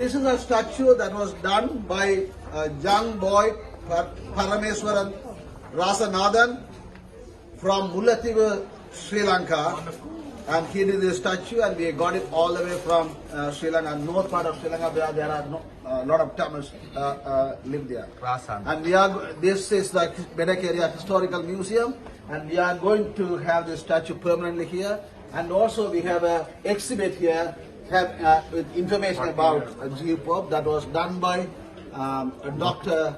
This is a statue that was done by a young boy, Parameswaran Rasanathan from Mullativa, Sri Lanka. And he did this statue and we got it all the way from Sri Lanka, north part of Sri Lanka where there are a lot of Tamils live there. And this is the Bedak Area Historical Museum and we are going to have this statue permanently here. And also we have an exhibit here with information about G. Pope that was done by Dr.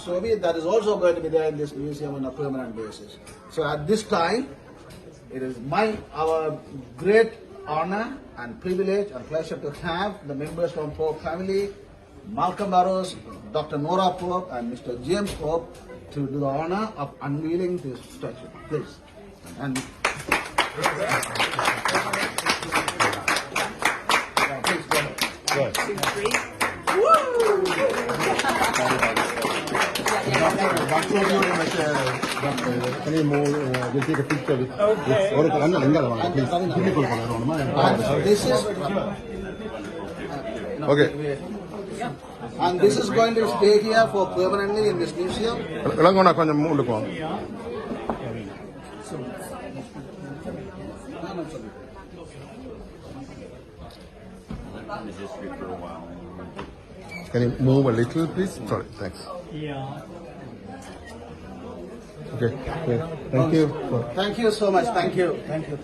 Sovi. That is also going to be there in this museum on a permanent basis. So at this time, it is our great honor and privilege and pleasure to have the members from Pope family, Malcolm Barrows, Dr. Nora Pope and Mr. James Pope to do the honor of unveiling this statue. Please. And Good. 2, 3. Woo! Any more? We'll take a picture with. Okay. This is okay. And this is going to stay here for permanently in this museum. Can you move a little, please? Sorry, thanks. Yeah. Okay. Thank you. Thank you so much. Thank you. Thank you.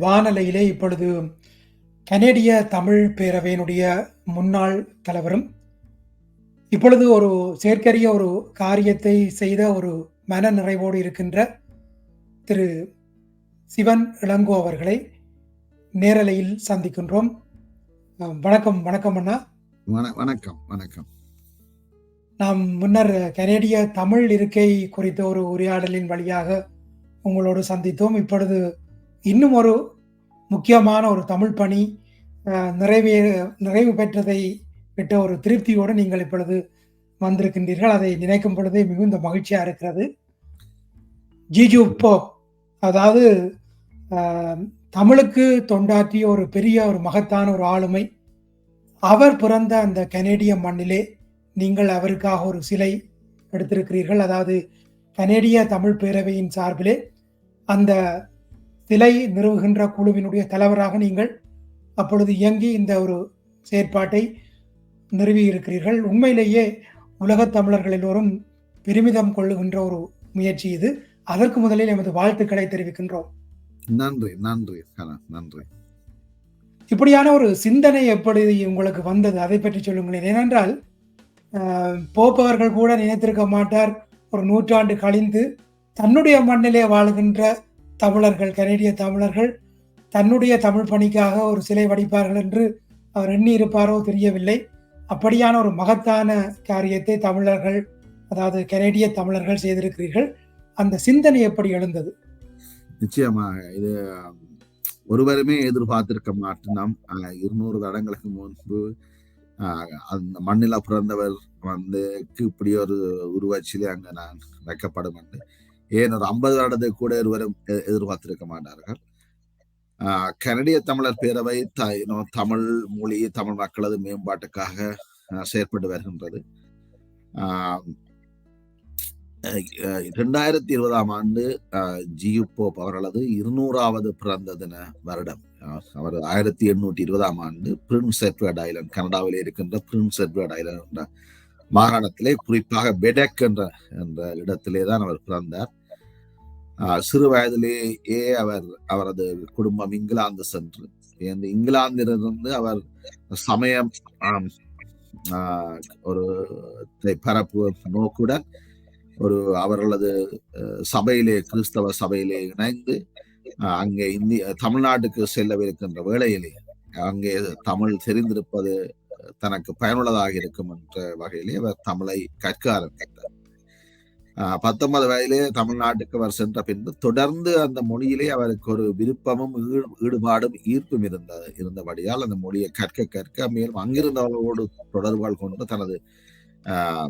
வானலையிலே இப்பொழுது கனேடிய தமிழ் பேரவையினுடைய முன்னாள் தலைவரும் இப்பொழுது ஒரு செயற்கரிய ஒரு காரியத்தை செய்த ஒரு மன நிறைவோடு இருக்கின்ற திரு சிவன் இளங்கோ அவர்களை நேரலையில் சந்திக்கின்றோம். வணக்கம். வணக்கம் அண்ணா. வணக்கம். வணக்கம். நாம் முன்னர் கனேடிய தமிழ் இருக்கை குறித்த ஒரு உரையாடலின் வழியாக உங்களோடு சந்தித்தோம். இப்பொழுது இன்னும் ஒரு முக்கியமான ஒரு தமிழ் பணி நிறைவு பெற்றதை விட்ட ஒரு திருப்தியோடு நீங்கள் இப்பொழுது வந்திருக்கின்றீர்கள். அதை நினைக்கும் பொழுதே மிகுந்த மகிழ்ச்சியாக இருக்கிறது. ஜிஜு போப், அதாவது தமிழுக்கு தொண்டாற்றிய ஒரு பெரிய ஒரு மகத்தான ஒரு ஆளுமை. அவர் பிறந்த அந்த கனேடிய மண்ணிலே நீங்கள் அவருக்காக ஒரு சிலை எடுத்திருக்கிறீர்கள். அதாவது கனேடிய தமிழ் பேரவையின் சார்பிலே அந்த சிலை நிறுவுகின்ற குழுவினுடைய தலைவராக நீங்கள் அப்பொழுது இயங்கி இந்த ஒரு செயற்பாட்டை நிறுவி இருக்கிறீர்கள். உண்மையிலேயே உலகத் தமிழர்கள் எல்லோரும் பெருமிதம் கொள்ளுகின்ற ஒரு முயற்சி இது. அதற்கு முதலில் எமது வாழ்த்துக்களை தெரிவிக்கின்றோம். நன்றி. நன்றி. நன்றி. இப்படியான ஒரு சிந்தனை எப்படி உங்களுக்கு வந்தது, அதை பற்றி சொல்லுங்களேன். ஏனென்றால் போப்பவர்கள் கூட நினைத்திருக்க மாட்டார், ஒரு நூற்றாண்டு கழிந்து தன்னுடைய மண்ணிலே வாழுகின்ற தமிழர்கள், கனேடிய தமிழர்கள் தன்னுடைய தமிழ் பணிக்காக ஒரு சிலை வடிப்பார்கள் என்று அவர் எண்ணி இருப்பாரோ தெரியவில்லை. அப்படியான ஒரு மகத்தான காரியத்தை தமிழர்கள், அதாவது கனேடிய தமிழர்கள் செய்திருக்கிறீர்கள். அந்த சிந்தனை எப்படி எழுந்தது? நிச்சயமாக இது ஒருவருமே எதிர்பார்த்திருக்க மாட்டோம். 200 வருடங்களுக்கு முன்பு அந்த மண்ணில பிறந்தவர் இப்படி ஒரு உருவச்சிலே அங்க நான் வைக்கப்படும் என்று ஏன் ஒரு 50 வருடத்துக்கு கூட ஒருவரும் எதிர்பார்த்திருக்க மாட்டார்கள். கனடிய தமிழர் பேரவை தமிழ் மொழி, தமிழ் மக்களது மேம்பாட்டுக்காக செயற்பட்டு வருகின்றது. 2020ஆம் ஆண்டு ஜி. போப் அவர்களது 200வது பிறந்த தின வருடம். அவர் 1820ஆம் ஆண்டு பிரின்ஸ் எட்வர்ட் ஐலண்ட், கனடாவில் இருக்கின்ற பிரின்ஸ் எட்வர்ட் ஐலண்ட் என்ற மாகாணத்திலே, குறிப்பாக பெடெக் என்ற இடத்திலே தான் அவர் பிறந்தார். சிறு வயதிலேயே அவரது குடும்பம் இங்கிலாந்து சென்று இந்த இங்கிலாந்திலிருந்து அவர் சமயம் ஒரு பரப்பு நோக்குடன் ஒரு அவர்களது சபையிலே கிறிஸ்தவ சபையிலே இணைந்து அங்கே தமிழ்நாட்டுக்கு செல்லவிருக்கின்ற வேளையிலே அங்கே தமிழ் தெரிந்திருப்பது தனக்கு பயனுள்ளதாக இருக்கும் என்ற வகையிலே அவர் தமிழை கற்க ஆரம்பித்தார். 19 வயதிலே தமிழ்நாட்டுக்கு அவர் சென்ற பின்பு தொடர்ந்து அந்த மொழியிலே அவருக்கு ஒரு விருப்பமும் ஈடுபாடும் ஈர்ப்பும் இருந்தபடியால் அந்த மொழியை கற்க மேலும் அங்கிருந்தவர்களோடு தொடர்புகள் கொண்டு தனது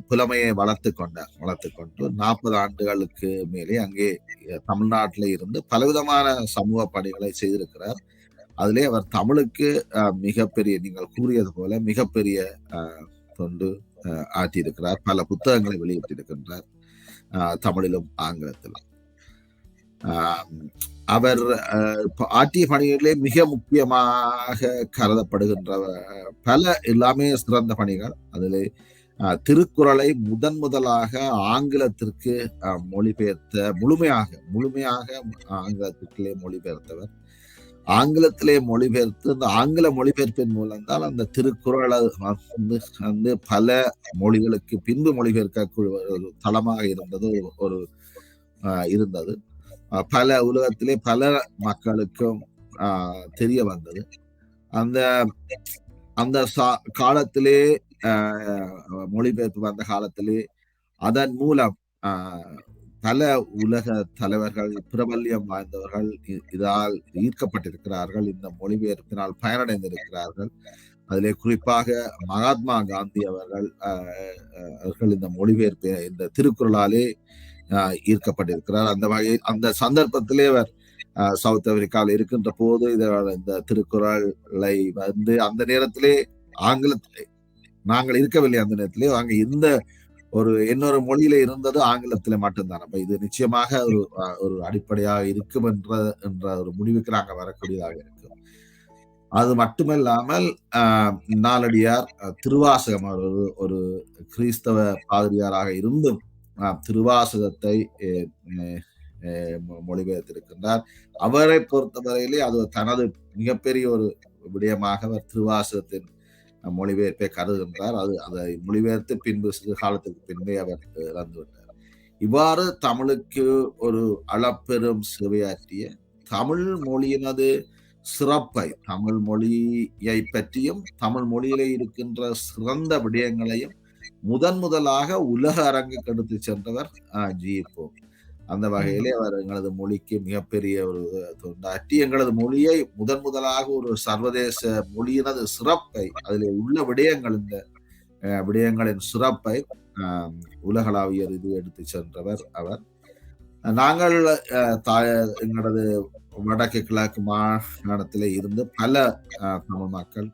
புலமையை வளர்த்து கொண்டு 40 ஆண்டுகளுக்கு மேலே அங்கே தமிழ்நாட்டிலே இருந்து பலவிதமான சமூக பணிகளை செய்திருக்கிறார். அதிலே அவர் தமிழுக்கு மிகப்பெரிய, நீங்கள் கூறியது போல மிகப்பெரிய தொண்டு ஆற்றியிருக்கிறார். பல புத்தகங்களை வெளியிட்டிருக்கின்றார், தமிழிலும் ஆங்கிலத்திலும். அவர் ஆற்றிய பணிகளிலே மிக முக்கியமாக கருதப்படுகின்ற பல எல்லாமே சிறந்த பணிகள். அதிலே திருக்குறளை முதலாக ஆங்கிலத்திற்கு முழுமையாக ஆங்கிலத்திற்குள்ளே மொழிபெயர்த்தவர். ஆங்கிலத்திலே மொழிபெயர்த்து அந்த ஆங்கில மொழிபெயர்ப்பின் மூலம்தான் அந்த திருக்குறளை வந்து பல மொழிகளுக்கு பின்பு மொழிபெயர்க்க ஒரு தளமாக இருந்தது. பல உலகத்திலே பல மக்களுக்கும் தெரிய வந்தது. அந்த காலத்திலே மொழிபெயர்ப்பு வந்த காலத்திலே அதன் மூலம் பல உலக தலைவர்கள், பிரபல்யம் வாய்ந்தவர்கள் இதால் ஈர்க்கப்பட்டிருக்கிறார்கள், இந்த மொழிபெயர்ப்பினால் பயனடைந்திருக்கிறார்கள். அதிலே குறிப்பாக மகாத்மா காந்தி அவர்கள் இந்த மொழிபெயர்ப்பு இந்த திருக்குறளாலே ஈர்க்கப்பட்டிருக்கிறார். அந்த வகையில் அந்த சந்தர்ப்பத்திலே அவர் சவுத் ஆப்பிரிக்காவில் இருக்கின்ற போது இந்த திருக்குறளை வந்து அந்த நேரத்திலே ஆங்கிலத்திலே நாங்கள் இருக்கவில்லை. அந்த நேரத்திலே அங்கே இந்த இன்னொரு மொழியில இருந்தது ஆங்கிலத்தில மட்டும்தான். அப்ப இது நிச்சயமாக ஒரு அடிப்படையாக இருக்கும் என்ற ஒரு முடிவுக்கு நாங்கள் வரக்கூடியதாக இருக்கும். அது மட்டுமல்லாமல் நாலடியார் திருவாசகம் ஒரு கிறிஸ்தவ பாதிரியாராக இருந்தும் திருவாசகத்தை மொழிபெயர்த்திருக்கின்றார். அவரை பொறுத்தவரையிலே அது தனது மிகப்பெரிய ஒரு விடயமாக அவர் திருவாசகத்தின் மொழிபெயர்ப்பை கருதுகின்றார். அதை மொழிபெயர்த்து பின்பு சிறு காலத்துக்கு பின்பே அவர் இறந்துவிட்டார். இவ்வாறு தமிழுக்கு ஒரு அளப்பெரும் சேவையாற்றிய தமிழ் மொழியினது சிறப்பை, தமிழ் மொழியை பற்றியும் தமிழ் மொழியிலே இருக்கின்ற சிறந்த விடயங்களையும் முதலாக உலக அரங்குக்கு எடுத்து சென்றவர் ஜி.போப். அந்த வகையிலே அவர் எங்களது மொழிக்கு மிகப்பெரிய ஒரு தொண்டாற்றி எங்களது மொழியை முதலாக ஒரு சர்வதேச மொழியினது சிறப்பை, அதில் உள்ள இந்த விடயங்களின் சிறப்பை உலகளாவிய இது எடுத்து சென்றவர் அவர். நாங்கள் எங்களது வடக்கு கிழக்கு மாகாணத்திலே இருந்து பல தமிழ் மக்கள்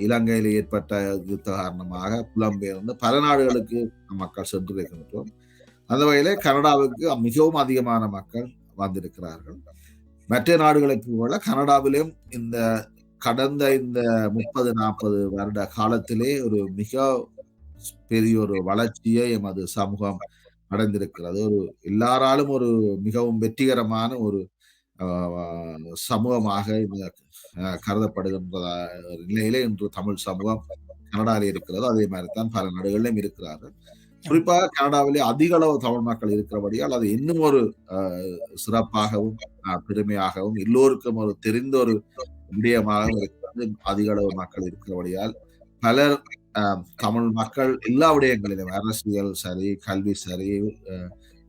இலங்கையில் ஏற்பட்ட யுத்த காரணமாக புலம்பெயர்ந்து பல நாடுகளுக்கு மக்கள் சென்றிருக்கின்றோம். அந்த வகையிலே கனடாவுக்கு மிகவும் அதிகமான மக்கள் வந்திருக்கிறார்கள். மற்ற நாடுகளைப் போல கனடாவிலும் கடந்த 30-40 வருட காலத்திலே ஒரு மிக பெரிய ஒரு வளர்ச்சியை எமது சமூகம் அடைந்திருக்கிறது. எல்லாராலும் ஒரு மிகவும் வெற்றிகரமான ஒரு சமூகமாக கருதப்படுகின்ற நிலையிலே இன்று தமிழ் சமூகம் கனடாவில் இருக்கிறது. அதே மாதிரிதான் பல நாடுகளிலும் இருக்கிறார்கள். குறிப்பாக கனடாவிலே அதிக அளவு தமிழ் மக்கள் இருக்கிறபடியால் அது இன்னும் ஒரு சிறப்பாகவும் பெருமையாகவும் எல்லோருக்கும் ஒரு தெரிந்த ஒரு விடயமாகவும் இருக்கிறது. அதிக அளவு மக்கள் இருக்கிறபடியால் பலர் தமிழ் மக்கள் எல்லா விடயங்களிலும் அரசியல் சரி, கல்வி சரி,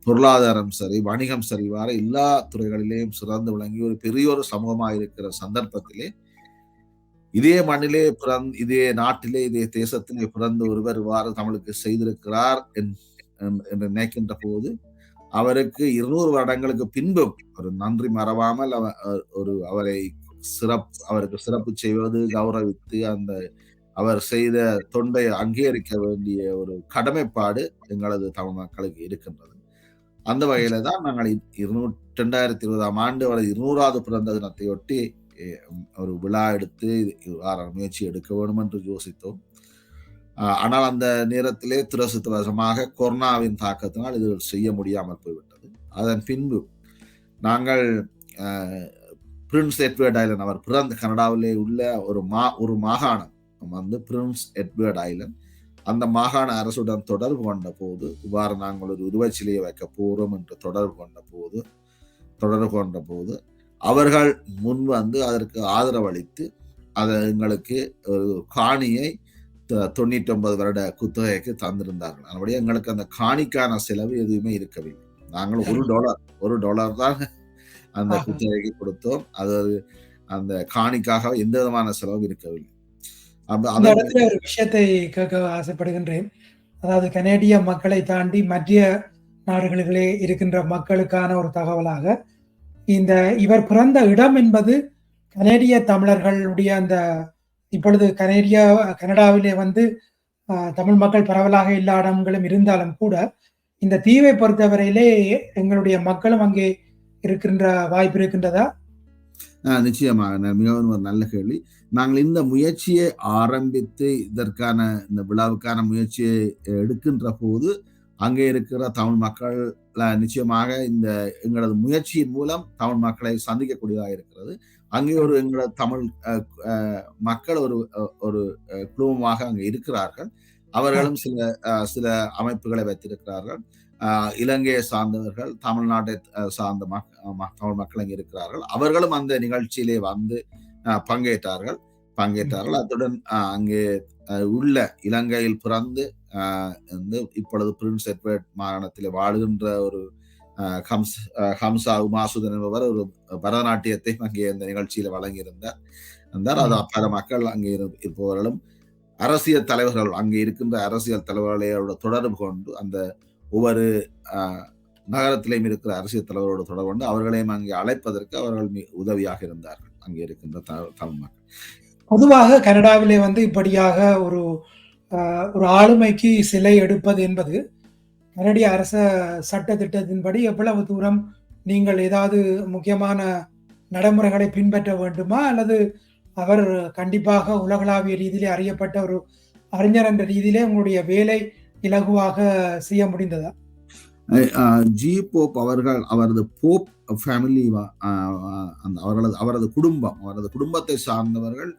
பொருளாதாரம் சரி, வணிகம் சரி, வார எல்லா துறைகளிலேயும் சிறந்து விளங்கி ஒரு பெரிய ஒரு சமூகமாக இருக்கிற சந்தர்ப்பத்திலே இதே மண்ணிலே இதே நாட்டிலே இதே தேசத்திலே பிறந்த ஒருவர் இவ்வாறு தமிழுக்கு செய்திருக்கிறார் என்று நினைக்கின்ற போது அவருக்கு 200 வருடங்களுக்கு பின்பும் ஒரு நன்றி மறவாமல் அவருக்கு சிறப்பு செய்வது, கௌரவித்து அவர் செய்த தொண்டை அங்கீகரிக்க வேண்டிய ஒரு கடமைப்பாடு எங்களது தமிழ் மக்களுக்கு இருக்கின்றது. அந்த வகையில தான் நாங்கள் 2020ஆம் ஆண்டு அவரது 200வது பிறந்த தினத்தையொட்டி ஒரு விழா எடுத்து முயற்சி எடுக்க வேண்டும் என்று யோசித்தோம். ஆனால் அந்த நேரத்திலே துரதிர்ஷ்டவசமாக கொரோனாவின் தாக்கத்தினால் இது செய்ய முடியாமல் போய்விட்டது. அதன் பின்பு நாங்கள் பிரின்ஸ் எட்வர்ட் ஐலண்ட், அவர் பிறந்த கனடாவிலே உள்ள ஒரு மாகாணம் வந்து பிரின்ஸ் எட்வர்ட் ஐலண்ட். அந்த மாகாண அரசுடன் தொடர்பு கொண்ட போது, இவ்வாறு நாங்கள் ஒரு உருவச்சிலையை வைக்க போறோம் என்று தொடர்பு கொண்ட போது அவர்கள் முன் வந்து அதற்கு ஆதரவளித்து அதை எங்களுக்கு ஒரு காணியை 99 வருட குத்தகைக்கு தந்திருந்தார்கள். அதனுடைய எங்களுக்கு அந்த காணிக்கான செலவு எதுவுமே இருக்கவில்லை. நாங்கள் $1 தான் அந்த குத்தகைக்கு கொடுத்தோம். அது அந்த காணிக்காக எந்த விதமான செலவும் இருக்கவில்லை. அந்த இடத்துல ஒரு விஷயத்தை கேட்க ஆசைப்படுகின்றேன். அதாவது கனேடிய மக்களை தாண்டி மற்ற நாடுகளிலே இருக்கின்ற மக்களுக்கான ஒரு தகவலாக, இவர் பிறந்த இடம் என்பது கனேடிய தமிழர்களுடைய அந்த இப்பொழுது கனடாவிலே வந்து தமிழ் மக்கள் பரவலாக எல்லா இடங்களும் இருந்தாலும் கூட, இந்த தீவை பொறுத்தவரையிலே எங்களுடைய மக்களும் அங்கே இருக்கின்ற வாய்ப்பு இருக்கின்றதா? நிச்சயமாக, மிகவும் ஒரு நல்ல கேள்வி. நாங்கள் இந்த முயற்சியை ஆரம்பித்து இதற்கான இந்த விழாவுக்கான முயற்சியை எடுக்கின்ற போது அங்கே இருக்கிற தமிழ் மக்கள் நிச்சயமாக இந்த எங்களது முயற்சியின் மூலம் தமிழ் மக்களை சந்திக்கக்கூடியதாக இருக்கிறது. அங்கே ஒரு எங்களது தமிழ் மக்கள் ஒரு குழுமமாக அங்கே இருக்கிறார்கள். அவர்களும் சில அமைப்புகளை வைத்திருக்கிறார்கள். இலங்கையை சார்ந்தவர்கள், தமிழ்நாட்டை சார்ந்த தமிழ் மக்கள் அங்கே இருக்கிறார்கள். அவர்களும் அந்த நிகழ்ச்சியிலே வந்து பங்கேற்றார்கள். அத்துடன் அங்கே உள்ள இலங்கையில் பிறந்து இப்பொழுது பிரின்ஸ் எட்வர்ட் மாகாணத்திலே வாழுகின்ற ஒரு ஹம்சா உமாசுதன் என்பவர் ஒரு பரதநாட்டியத்தை அங்கே இந்த நிகழ்ச்சியில வழங்கியிருந்தார். அது பல மக்கள் அங்கே இருப்பவர்களும் அரசியல் தலைவர்கள், அங்கே இருக்கின்ற அரசியல் தலைவர்களோட தொடர்பு கொண்டு, அந்த ஒவ்வொரு நகரத்திலையும் இருக்கிற அரசியல் தலைவரோடு தொடர்பு கொண்டு அவர்களையும் அங்கே அழைப்பதற்கு அவர்கள் உதவியாக இருந்தார்கள் அங்கே இருக்கின்ற தமிழ் மக்கள். பொதுவாக கனடாவிலே வந்து இப்படியாக ஒரு ஆளுமைக்கு சிலை எடுப்பது என்பது கனடிய அரச சட்ட திட்டத்தின்படி எவ்வளவு தூரம் நீங்கள் ஏதாவது முக்கியமான நடைமுறைகளை பின்பற்ற வேண்டுமா, அல்லது அவர் கண்டிப்பாக உலகளாவிய ரீதியிலே அறியப்பட்ட ஒரு அறிஞர் என்ற ரீதியிலே உங்களுடைய வேலை இலகுவாக செய்ய முடிந்ததா? ஜி போப் அவர்கள், அவரது போப் ஃபேமிலி, அவரது குடும்பத்தை சார்ந்தவர்கள்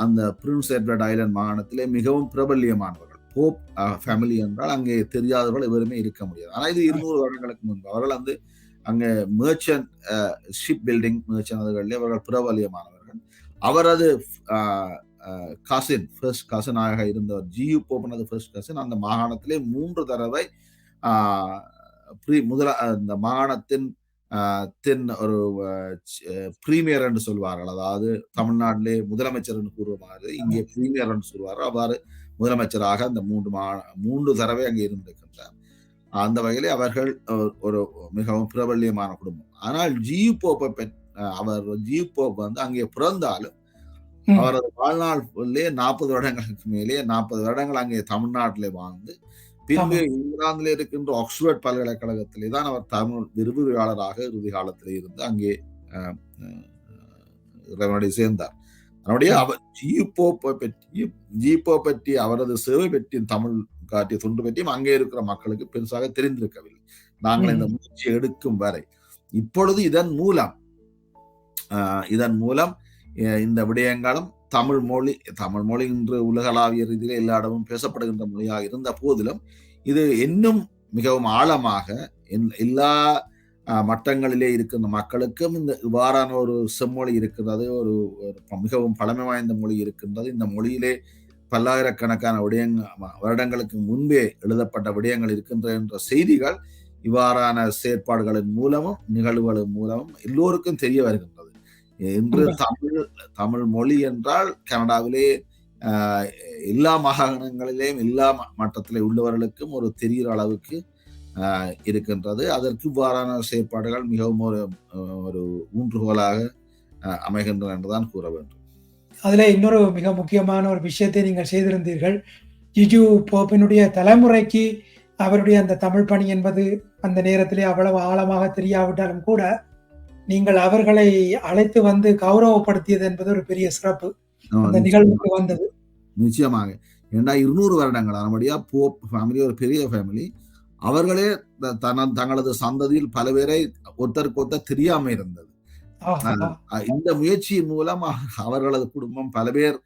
அந்த பிரின்ஸ் எட்வர்ட் ஐலண்ட் மாகாணத்திலே மிகவும் பிரபல்யமானவர்கள். போப் ஃபேமிலி என்றால் அங்கே தெரியாதவர்கள் எவருமே இருக்க முடியாது. ஆனால் இது 200 வருடங்களுக்கு முன்பு அவர்கள் வந்து அங்கே மெர்ச்சன்ட் ஷிப் பில்டிங் மெர்ச்சன்ட்களிலே அவர்கள் பிரபல்யமானவர்கள். அவரது ஃபர்ஸ்ட் கசினாக இருந்தவர் ஜியு போப்னது ஃபர்ஸ்ட் கசின் அந்த மாகாணத்திலே 3 தடவை இந்த மாகாணத்தின் ஒரு பிரீமியர் என்று சொல்வார்கள். அதாவது தமிழ்நாட்டிலே முதலமைச்சர் என்று கூறுவாரு, இங்கே பிரீமியர் என்று சொல்வார்கள். அவ்வாறு முதலமைச்சராக அந்த 3 தடவை அங்கே இருந்திருக்கின்றார். அந்த வகையிலே அவர்கள் ஒரு மிகவும் பிரபல்யமான குடும்பம். ஆனால் ஜியு போப் வந்து அங்கே பிறந்தாலும் அவரது வாழ்நாளிலே 40 வருடங்களுக்கு மேலே 40 வருடங்கள் அங்கே தமிழ்நாட்டிலே வாழ்ந்து, பின்பு இங்கிலாந்தில் இருக்கின்ற ஆக்ஸ்போர்ட் பல்கலைக்கழகத்திலே தான் அவர் தமிழ் விரிவுரையாளராக இறுதி காலத்திலே இருந்து அங்கே சேர்ந்தார். அதனுடைய அவர் ஜி போப் பற்றி அவரது சேவை பற்றி தமிழ் காட்டிய தொண்டு பற்றியும் அங்கே இருக்கிற மக்களுக்கு பெருசாக தெரிந்திருக்கவில்லை நாங்கள் இந்த முயற்சி எடுக்கும் வரை. இப்பொழுது இதன் மூலம் இந்த விடயங்களும் தமிழ் மொழி இன்று உலகளாவிய ரீதியிலே எல்லா இடமும் பேசப்படுகின்ற மொழியாக இருந்த போதிலும் இது இன்னும் மிகவும் ஆழமாக எல்லா மட்டங்களிலே இருக்கின்ற மக்களுக்கும் இந்த இவ்வாறான ஒரு செம்மொழி இருக்கிறது, ஒரு மிகவும் பழமை வாய்ந்த மொழி இருக்கின்றது. இந்த மொழியிலே பல்லாயிரக்கணக்கான வருடங்களுக்கு முன்பே எழுதப்பட்ட விடயங்கள் இருக்கின்ற என்ற செய்திகள் இவ்வாறான செயற்பாடுகளின் மூலமும் நிகழ்வுகளின் மூலமும் எல்லோருக்கும் தெரிய வருகின்றது. இன்று தமிழ் மொழி என்றால் கனடாவிலே எல்லா மாகாணங்களிலேயும் எல்லா மட்டத்திலே உள்ளவர்களுக்கும் ஒரு தெரிகிற அளவுக்கு இருக்கின்றது. அதற்கு இவ்வாறான செயற்பாடுகள் மிகவும் ஒரு ஊன்றுகோலாக அமைகின்றன என்றுதான் கூற வேண்டும். அதுல இன்னொரு மிக முக்கியமான ஒரு விஷயத்தை நீங்கள் செய்திருந்தீர்கள். ஜிஜு போப்பினுடைய தலைமுறைக்கு அவருடைய அந்த தமிழ் பணி என்பது அந்த நேரத்திலே அவ்வளவு ஆழமாக தெரியாவிட்டாலும் கூட நீங்கள் அவர்களை அழைத்து வந்து கௌரவப்படுத்தியது என்பது ஒரு பெரிய சிறப்பு அந்த நிகழ்வுக்கு வந்தது. நிச்சயமாக. ஏன்னா 200 வருடங்கள் நம்முடைய போப் ஃபேமிலி ஒரு பெரிய ஃபேமிலி. அவர்களே தங்களது சந்ததியில் பல பேரை ஒருத்தருக்கு ஒருத்தர் தெரியாம இருந்தது. ஆஹா. இந்த முயற்சியின் மூலம் அவர்களது குடும்பம் பல பேர்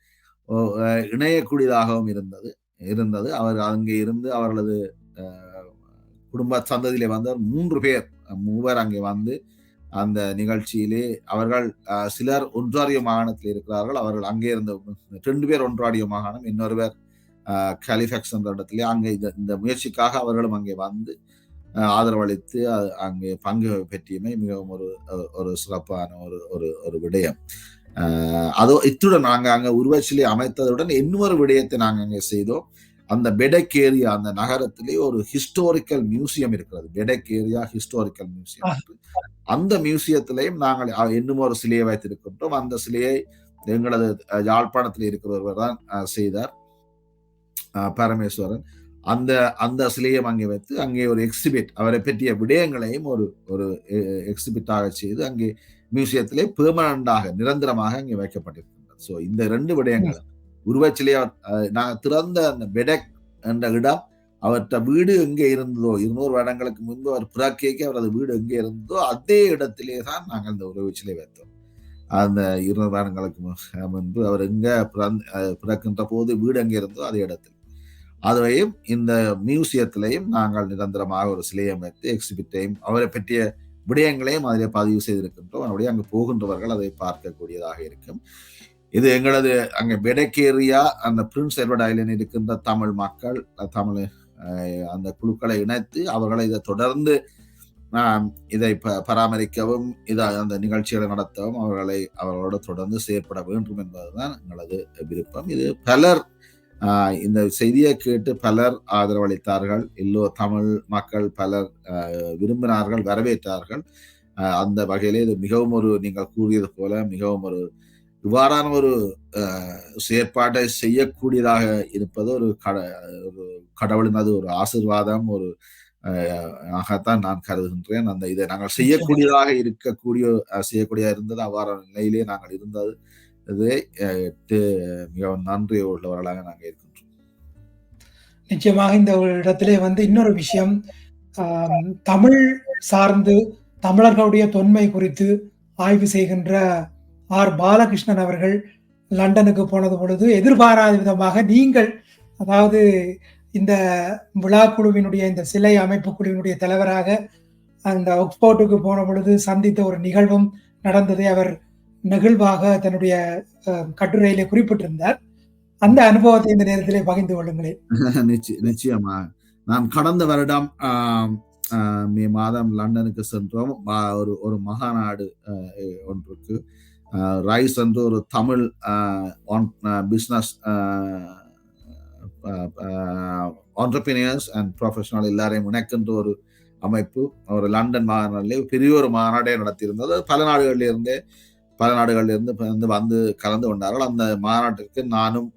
இணையக்கூடியதாகவும் இருந்தது. அவர் அங்கே இருந்து அவர்களது குடும்ப சந்ததியிலே வந்த 3 பேர், மூவர் அங்கே வந்து அந்த நிகழ்ச்சியிலே அவர்கள் சிலர் ஒன்றாரிய மாகாணத்தில் இருக்கிறார்கள். அவர்கள் அங்கே இருந்த 2 பேர் ஒன்றாரிய மாகாணம், இன்னொருவர் ஹாலிஃபேக்ஸ் என்ற இடத்திலே அங்கே இந்த முயற்சிக்காக அவர்களும் அங்கே வந்து ஆதரவளித்து அங்கே பங்கு பெற்றியமை மிகவும் ஒரு சிறப்பான ஒரு விடயம். இத்துடன் நாங்க அங்க உருவச்சிலை அமைத்ததுடன் இன்னொரு விடயத்தை நாங்க அங்கே செய்தோம். அந்த பெடக் ஏரியா, அந்த நகரத்திலே ஒரு ஹிஸ்டோரிக்கல் மியூசியம் இருக்கிறது. பெடக் ஏரியா ஹிஸ்டோரிக்கல் மியூசியம். அந்த மியூசியத்திலையும் நாங்கள் இன்னும் ஒரு சிலையை வைத்திருக்கின்றோம். அந்த சிலையை எங்களது யாழ்ப்பாணத்தில் இருக்கிறவர் தான் செய்தார், பரமேஸ்வரன். அந்த சிலையம் அங்கே வைத்து அங்கே ஒரு எக்ஸிபிட், அவரை பற்றிய விடயங்களையும் ஒரு எக்ஸிபிட்டாக செய்து அங்கே மியூசியத்திலே பெர்மனண்டாக, நிரந்தரமாக அங்கே வைக்கப்பட்டிருக்கின்றது. ஸோ இந்த 2 விடயங்கள் உருவச்சிலையை நாங்கள் திறந்த அந்த பெடக் என்ற இடம், அவர்கிட்ட வீடு எங்கே இருந்ததோ 200 வருடங்களுக்கு முன்பு அவர் பிறக்கைக்கு அவரது வீடு எங்கே இருந்ததோ அதே இடத்திலே தான் நாங்கள் இந்த உருவச்சிலை வைத்தோம். அந்த 200 வருடங்களுக்கு முன்பு அவர் எங்க பிறக்கின்ற போது வீடு எங்கே இருந்தோ அதே இடத்தில், அதையும் இந்த மியூசியத்திலையும் நாங்கள் நிரந்தரமாக ஒரு சிலையை வைத்து எக்ஸிபிட்டையும் அவரை பற்றிய விடயங்களையும் அதிலே பதிவு செய்திருக்கின்றோம். அப்படியே அங்கு போகின்றவர்கள் அதை பார்க்கக்கூடியதாக இருக்கும். இது எங்களது அங்கே பெடக் ஏரியா, அந்த பிரின்ஸ் எட்வர்ட் ஐலண்ட் இருக்கின்ற தமிழ் மக்கள், தமிழ் அந்த குழுக்களை இணைத்து அவர்களை இதை தொடர்ந்து இதை பராமரிக்கவும், அந்த நிகழ்ச்சிகளை நடத்தவும் அவர்களோடு தொடர்ந்து செயற்பட வேண்டும் என்பதுதான் எங்களது விருப்பம். இது பலர் இந்த செய்தியை கேட்டு பலர் ஆதரவளித்தார்கள். தமிழ் மக்கள் பலர் விரும்பினார்கள், வரவேற்றார்கள். அந்த வகையிலே இது மிகவும் நீங்கள் கூறியது போல மிகவும் இவ்வாறான ஒரு செயற்பாட்டை செய்யக்கூடியதாக இருப்பது ஒரு கடவுளினது ஒரு ஆசீர்வாதம், ஆகத்தான் நான் கருதுகின்றேன். இதை நாங்கள் செய்யக்கூடியதாக செய்யக்கூடியதாக இருந்தது. அவ்வாறான நிலையிலே நாங்கள் இருந்தது மிகவும் நன்றி உள்ளவர்களாக நாங்கள் இருக்கின்றோம். நிச்சயமாக இந்த இடத்திலே இன்னொரு விஷயம், தமிழ் சார்ந்து தமிழர்களுடைய தொன்மை குறித்து ஆய்வு செய்கின்ற ஆர் பாலகிருஷ்ணன் அவர்கள் லண்டனுக்கு போனது பொழுது எதிர்பாராத விதமாக நீங்கள், அதாவது இந்த விழா குழுவினுடைய, இந்த சிலை அமைப்பு குழுவினுடைய தலைவராக அந்த ஆக்ஸ்போர்ட்டுக்கு போன பொழுது சந்தித்த ஒரு நிகழ்வும் நடந்ததை அவர் நெகிழ்வாக தன்னுடைய கட்டுரையிலே குறிப்பிட்டிருந்தார். அந்த அனுபவத்தை இந்த நேரத்திலே பகிர்ந்து கொள்ளுங்களேன். நிச்சயமா. நான் கடந்த வருடம் மே மாதம் லண்டனுக்கு சென்றோம். ஒரு மகாநாடு ஒன்றுக்கு, ரைஸ் என்று ஒரு Tamil business entrepreneurs and professional எல்லாரையும் இணைக்கின்ற ஒரு அமைப்பு, ஒரு லண்டன் மாநாட்டிலே பெரிய ஒரு மாநாடே நடத்தியிருந்தது. பல நாடுகளிலிருந்து வந்து கலந்து கொண்டார்கள். அந்த மாநாட்டிற்கு நானும்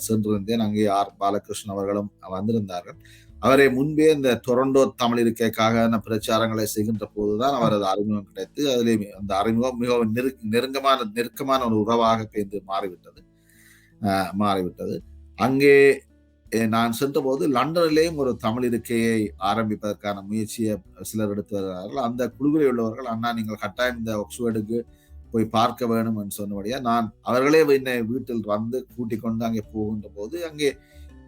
சென்றிருந்தேன். அங்கே ஆர் பாலகிருஷ்ணன் அவர்களும் வந்திருந்தார்கள். அவரை முன்பே இந்த டொரண்டோ தமிழ் இருக்கைக்காக பிரச்சாரங்களை செய்கின்ற போதுதான் அவரது அறிமுகம் கிடைத்து, அதிலே அந்த அறிமுகம் மிகவும் நெருக்கமான ஒரு உறவாக பேர்ந்து மாறிவிட்டது. அங்கே நான் சென்ற போது லண்டனிலேயும் ஒரு தமிழ் இருக்கையை ஆரம்பிப்பதற்கான முயற்சியை சிலர் எடுத்து வருகிறார்கள். அந்த குழுவில் உள்ளவர்கள், அண்ணா நீங்கள் கட்டாயம் இந்த ஆக்ஸ்போர்டுக்கு போய் பார்க்க வேணும் என்று சொன்னபடியா அவர்களே என்னை வீட்டில் வந்து கூட்டிக் கொண்டு அங்கே போகின்ற போது, அங்கே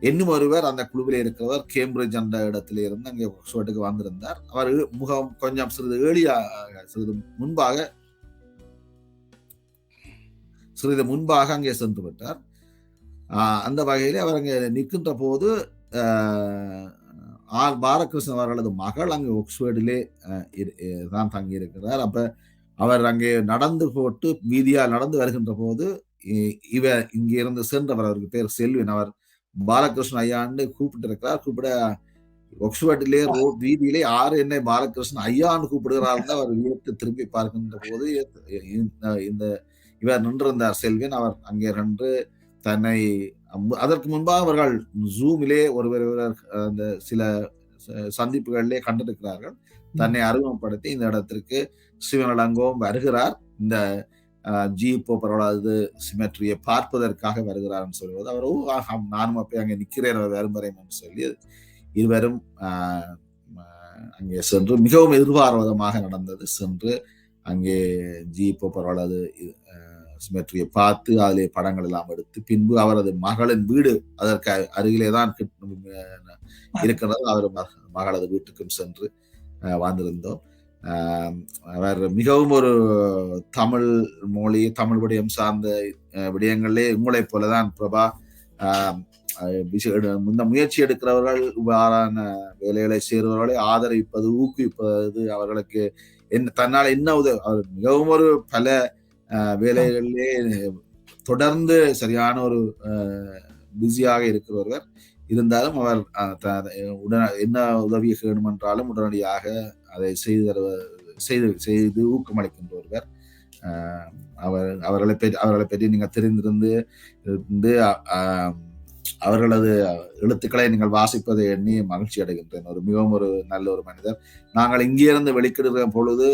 இன்னும் ஒருவர் அந்த குழுவில் இருக்கிறவர் கேம்பிரிட்ஜ் என்ற இடத்திலே இருந்து அங்கே ஆக்ஸ்போர்டுக்கு வந்திருந்தார். அவர் முகம் கொஞ்சம் சிறிது முன்பாக அங்கே சென்று விட்டார். அந்த வகையிலே அவர் அங்கே நிற்கின்ற போது ஆர் பாலகிருஷ்ணன் அவர்களது மகள் அங்கே ஆக்ஸ்போர்டிலே தான் தங்கி இருக்கிறார். அப்ப அவர் அங்கே வீதியால் நடந்து வருகின்ற போது இவர் இங்கே இருந்து சென்றவர், அவருக்கு பேர் செல்வின், அவர் பாலகிருஷ்ணன் ஐயான்னு கூப்பிட ஆக்ஸ்போர்டிலே வீதியிலே யாரு என்னை பாலகிருஷ்ணன் ஐயான்னு கூப்பிடுகிறார் அவர் வீட்டு திரும்பி பார்க்கின்ற போது இவர் நின்றிருந்தார் செல்வின். அவர் அங்கே நின்று தன்னை, அதற்கு முன்பாக அவர்கள் ஜூமிலே ஒருவர் அந்த சில சந்திப்புகளிலே கண்டிருக்கிறார்கள், தன்னை அறிமுகப்படுத்தி இந்த இடத்திற்கு சிவனடங்கவும் வருகிறார், இந்த ஜி போப் அவர்களது சிமெட்ரியை பார்ப்பதற்காக வருகிறார் சொல்வது. அவர் நானும் அப்போ அங்கே நிற்கிறேன் வரும்பறையும் என்று சொல்லி இருவரும் அங்கே சென்று மிகவும் எதிர்பாராதமாக நடந்தது. சென்று அங்கே ஜிபோ பரவாயில்ல சிமெட்ரியை பார்த்து அதிலே படங்கள் எல்லாம் எடுத்து பின்பு அவரது மகளின் வீடு அதற்கு அருகிலே தான் இருக்கிறது. அவர் மகளது வீட்டுக்கும் சென்று வாழ்ந்திருந்தோம். அவர் மிகவும் ஒரு தமிழ் மொழி தமிழ் விடயம் சார்ந்த விடயங்களே உங்களை போலதான் பிரபா இந்த முயற்சி எடுக்கிறவர்கள் இவ்வாறான வேலைகளை செய்கிறவர்களை ஆதரிப்பது ஊக்குவிப்பது அவர்களுக்கு தன்னால் என்ன உதவி. அவர் மிகவும் ஒரு பல வேலைகளிலே தொடர்ந்து சரியான ஒரு பிஸியாக இருக்கிறவர். இருந்தாலும் அவர் என்ன உதவி வேண்டுமென்றாலும் உடனடியாக அதை செய்து ஊக்கமளிக்கின்ற ஒருவர். அவர்களை பற்றி நீங்கள் தெரிந்திருந்து அவர்களது எழுத்துக்களை நீங்கள் வாசிப்பதை எண்ணி மகிழ்ச்சி அடைகின்றேன். மிகவும் ஒரு நல்ல ஒரு மனிதர். நாங்கள் இங்கிருந்து வெளிக்கிடுகிற பொழுது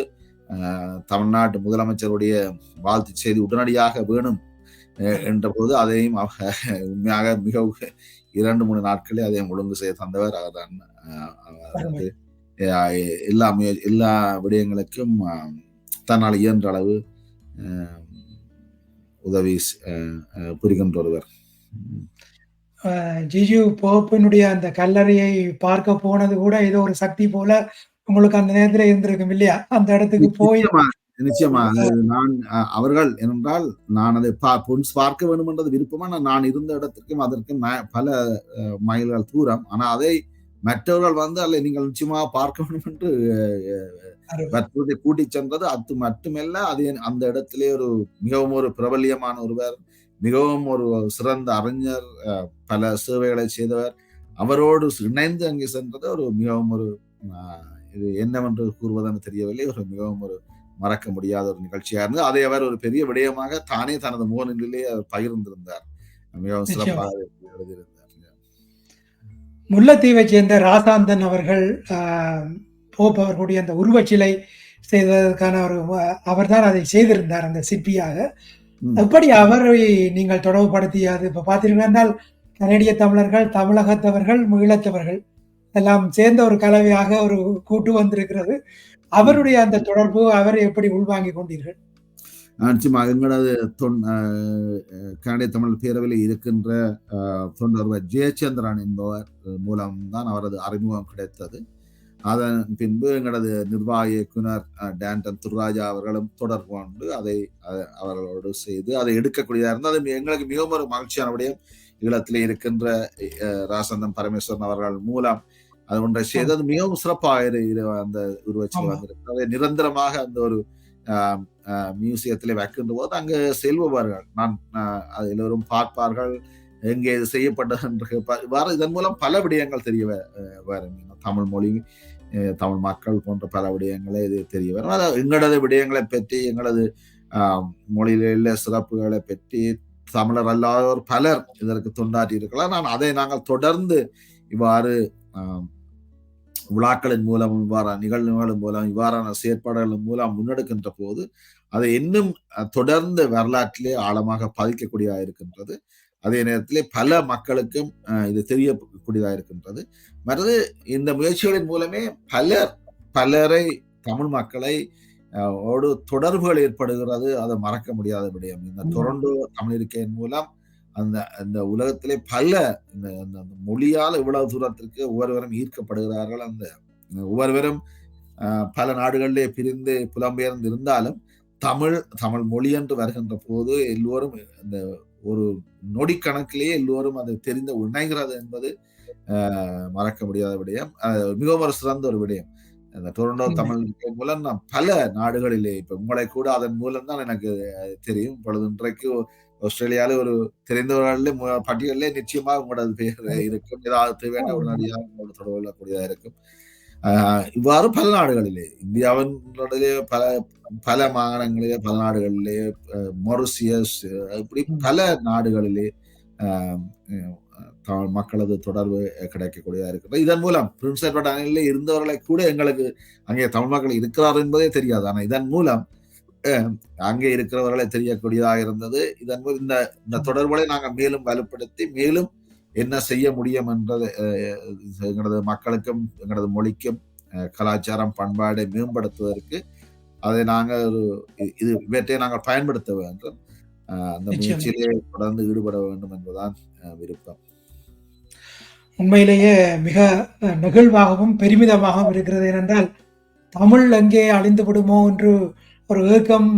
தமிழ்நாட்டு முதலமைச்சருடைய வாழ்த்து செய்தி உடனடியாக வேணும் என்ற போது அதையும் உண்மையாக மிகவும் 2-3 நாட்களே அதையும் ஒழுங்கு செய்ய தந்தவர் அவர்தான். எல்லா விடயங்களுக்கும் தன்னால் இயன்ற அளவு உதவி புரிகின்ற ஒருவர். ஜிஜு போப்பினுடைய அந்த கல்லறையை பார்க்க போனது கூட ஏதோ ஒரு சக்தி போல உங்களுக்கு அந்த நேரத்துல இருந்திருக்கும் இல்லையா? அந்த இடத்துக்கு போய் நிச்சயமா நான் அவர்கள் என்றால் நான் அதை பார்க்க வேண்டும் என்றது விருப்பமா. நான் இருந்த இடத்திற்கும் அதற்கும் பல மைல்கள் தூரம். ஆனா அதை மற்றவர்கள் அல்ல நீங்கள் நிச்சயமாக பார்க்க வேண்டும் என்று வற்புறுத்தி கூட்டி சென்றது. அது மட்டுமல்ல, அது அந்த இடத்திலே ஒரு மிகவும் ஒரு பிரபல்யமான ஒருவர், மிகவும் ஒரு சிறந்த அறிஞர், பல சேவைகளை செய்தவர். அவரோடு இணைந்து அங்கே சென்றது ஒரு மிகவும் ஒரு இது என்னவென்று கூறுவதென்று தெரியவில்லை. ஒரு மிகவும் ஒரு மறக்க முடியாத ஒரு நிகழ்ச்சியா இருந்தது. அதை அவர் ஒரு பெரிய விடயமாக தானே தனது முகநிலையிலே அவர் பகிர்ந்திருந்தார். மிகவும் சிறப்பாக எழுதியிருந்தார். முல்லைத்தீவை சேர்ந்த ராசாந்தன் அவர்கள் போப் அவர்களுடைய அந்த உருவச்சிலை செய்வதற்கான அவர் தான் அதை செய்திருந்தார் அந்த சிற்பியாக. எப்படி அவரை நீங்கள் தொடர்புபடுத்தியது? இப்ப பார்த்தீங்கன்னா கனடிய தமிழர்கள், தமிழகத்தவர்கள், ஈழத்தவர்கள் எல்லாம் சேர்ந்த ஒரு கலவையாக ஒரு கூட்டு வந்திருக்கிறது. அவருடைய அந்த தொடர்பு அவரை எப்படி உள்வாங்கி கொண்டீர்கள்? நிச்சயமாக எங்களது கனடிய தமிழ் பேரவையில் இருக்கின்ற தொண்டர் ஜெயச்சந்திரன் என்பவர் மூலம்தான் அவரது அறிமுகம் கிடைத்தது. அதன் பின்பு எங்களது நிர்வாக இயக்குனர் டேண்டன் துர்ராஜா அவர்களும் தொடர்பு கொண்டு அதை அவர்களோடு செய்து அதை எடுக்கக்கூடியதாக இருந்தது. அது எங்களுக்கு மிகவும் ஒரு மகிழ்ச்சியான விடயம். ஈழத்திலே இருக்கின்ற ராசந்தன் பரமேஸ்வரன் அவர்கள் மூலம் அது ஒன்றை செய்தது மிகவும் சிறப்பாக அந்த உருவச்சிலை வந்திருக்கு. அதை நிரந்தரமாக அந்த ஒரு மியூசியத்திலே வைக்கின்ற போது அங்கு செல்பவர்கள் எல்லோரும் பார்ப்பார்கள், எங்கே இது செய்யப்பட்டது என்று. இதன் மூலம் பல விடயங்கள் தெரிய வரும். தமிழ் மொழி, தமிழ் மக்கள் போன்ற பல விடயங்களே இது தெரிய வரும். எங்களது விடயங்களை பற்றி, எங்களது மொழியில சிறப்புகளை பற்றி தமிழர் அல்லாதோர் பலர் இதற்கு தொண்டாற்றி இருக்கலாம். அதை நாங்கள் தொடர்ந்து இவ்வாறு விழாக்களின் மூலம், இவ்வாறான நிகழ்வுகளின் மூலம், இவ்வாறான செயற்பாடுகளின் மூலம் முன்னெடுக்கின்ற போது அதை இன்னும் தொடர்ந்து வரலாற்றிலே ஆழமாக பாதிக்கக்கூடியதாக இருக்கின்றது. அதே நேரத்திலே பல மக்களுக்கும் இது தெரியக்கூடியதாக இருக்கின்றது. மற்றது இந்த முயற்சிகளின் மூலமே பலரை தமிழ் மக்களை ஓடு தொடர்புகள் ஏற்படுகிறது. அதை மறக்க முடியாத விடயம். இந்த டொரண்டோ தமிழ் இருக்கையின் மூலம் அந்த உலகத்திலே பல இந்த மொழியால் இவ்வளவு தூரத்திற்கு ஒவ்வொருவரும் ஈர்க்கப்படுகிறார்கள். அந்த ஒவ்வொருவரும் பல நாடுகளிலே பிரிந்து புலம்பெயர்ந்து இருந்தாலும் தமிழ் மொழி என்று வருகின்ற போது எல்லோரும் இந்த ஒரு நொடி கணக்கிலேயே எல்லோரும் அதை தெரிந்து இணைகிறது என்பது மறக்க முடியாத விடயம். மிகவும் ஒரு சிறந்த ஒரு விடயம். இந்த டொரண்டோ தமிழ் மூலம் நான் பல நாடுகளிலே இப்ப உங்களை கூட அதன் மூலம் தான் எனக்கு தெரியும். இப்பொழுது இன்றைக்கு ஆஸ்திரேலியால ஒரு தெரிந்தவர்களே பட்டியலே நிச்சயமாக உங்களோட பேர் இருக்கும். ஏதாவது தேவையான உடனடியாக உங்களோட தொடர்பு கொள்ளக்கூடியதாக இருக்கும். இவ்வாறு பல நாடுகளிலே, இந்தியாவினுடைய பல மாகாணங்களிலே, பல நாடுகளிலே, மொரிசியஸ், இப்படி பல நாடுகளிலே மக்களது தொடர்பு கிடைக்கக்கூடியதா இருக்கிறது. இதன் மூலம் பிரின்ஸ் எட்வர்ட் அணிலே இருந்தவர்களை கூட எங்களுக்கு அங்கே தமிழ் மக்கள் இருக்கிறார் என்பதே தெரியாது. ஆனால் இதன் மூலம் அங்கே இருக்கிறவர்களை தெரியக்கூடியதாக இருந்தது. இதன் மூலம் இந்த தொடர்புகளை நாங்கள் மேலும் வலுப்படுத்தி மேலும் என்ன செய்ய முடியும் என்றது எங்களது மக்களுக்கும் எங்களது மொழிக்கும் கலாச்சாரம் பண்பாடை மேம்படுத்துவதற்கு அதை நாங்கள் இது இவற்றை நாங்கள் பயன்படுத்த வேண்டும். அந்த நிச்சயம். முயற்சியிலே தொடர்ந்து ஈடுபட வேண்டும் என்பதுதான் விருப்பம். உண்மையிலேயே மிக நெகிழ்வாகவும் பெருமிதமாகவும் இருக்கிறது. ஏனென்றால் தமிழ் எங்கே அழிந்து விடுமோ என்று ஒரு ஏக்கம்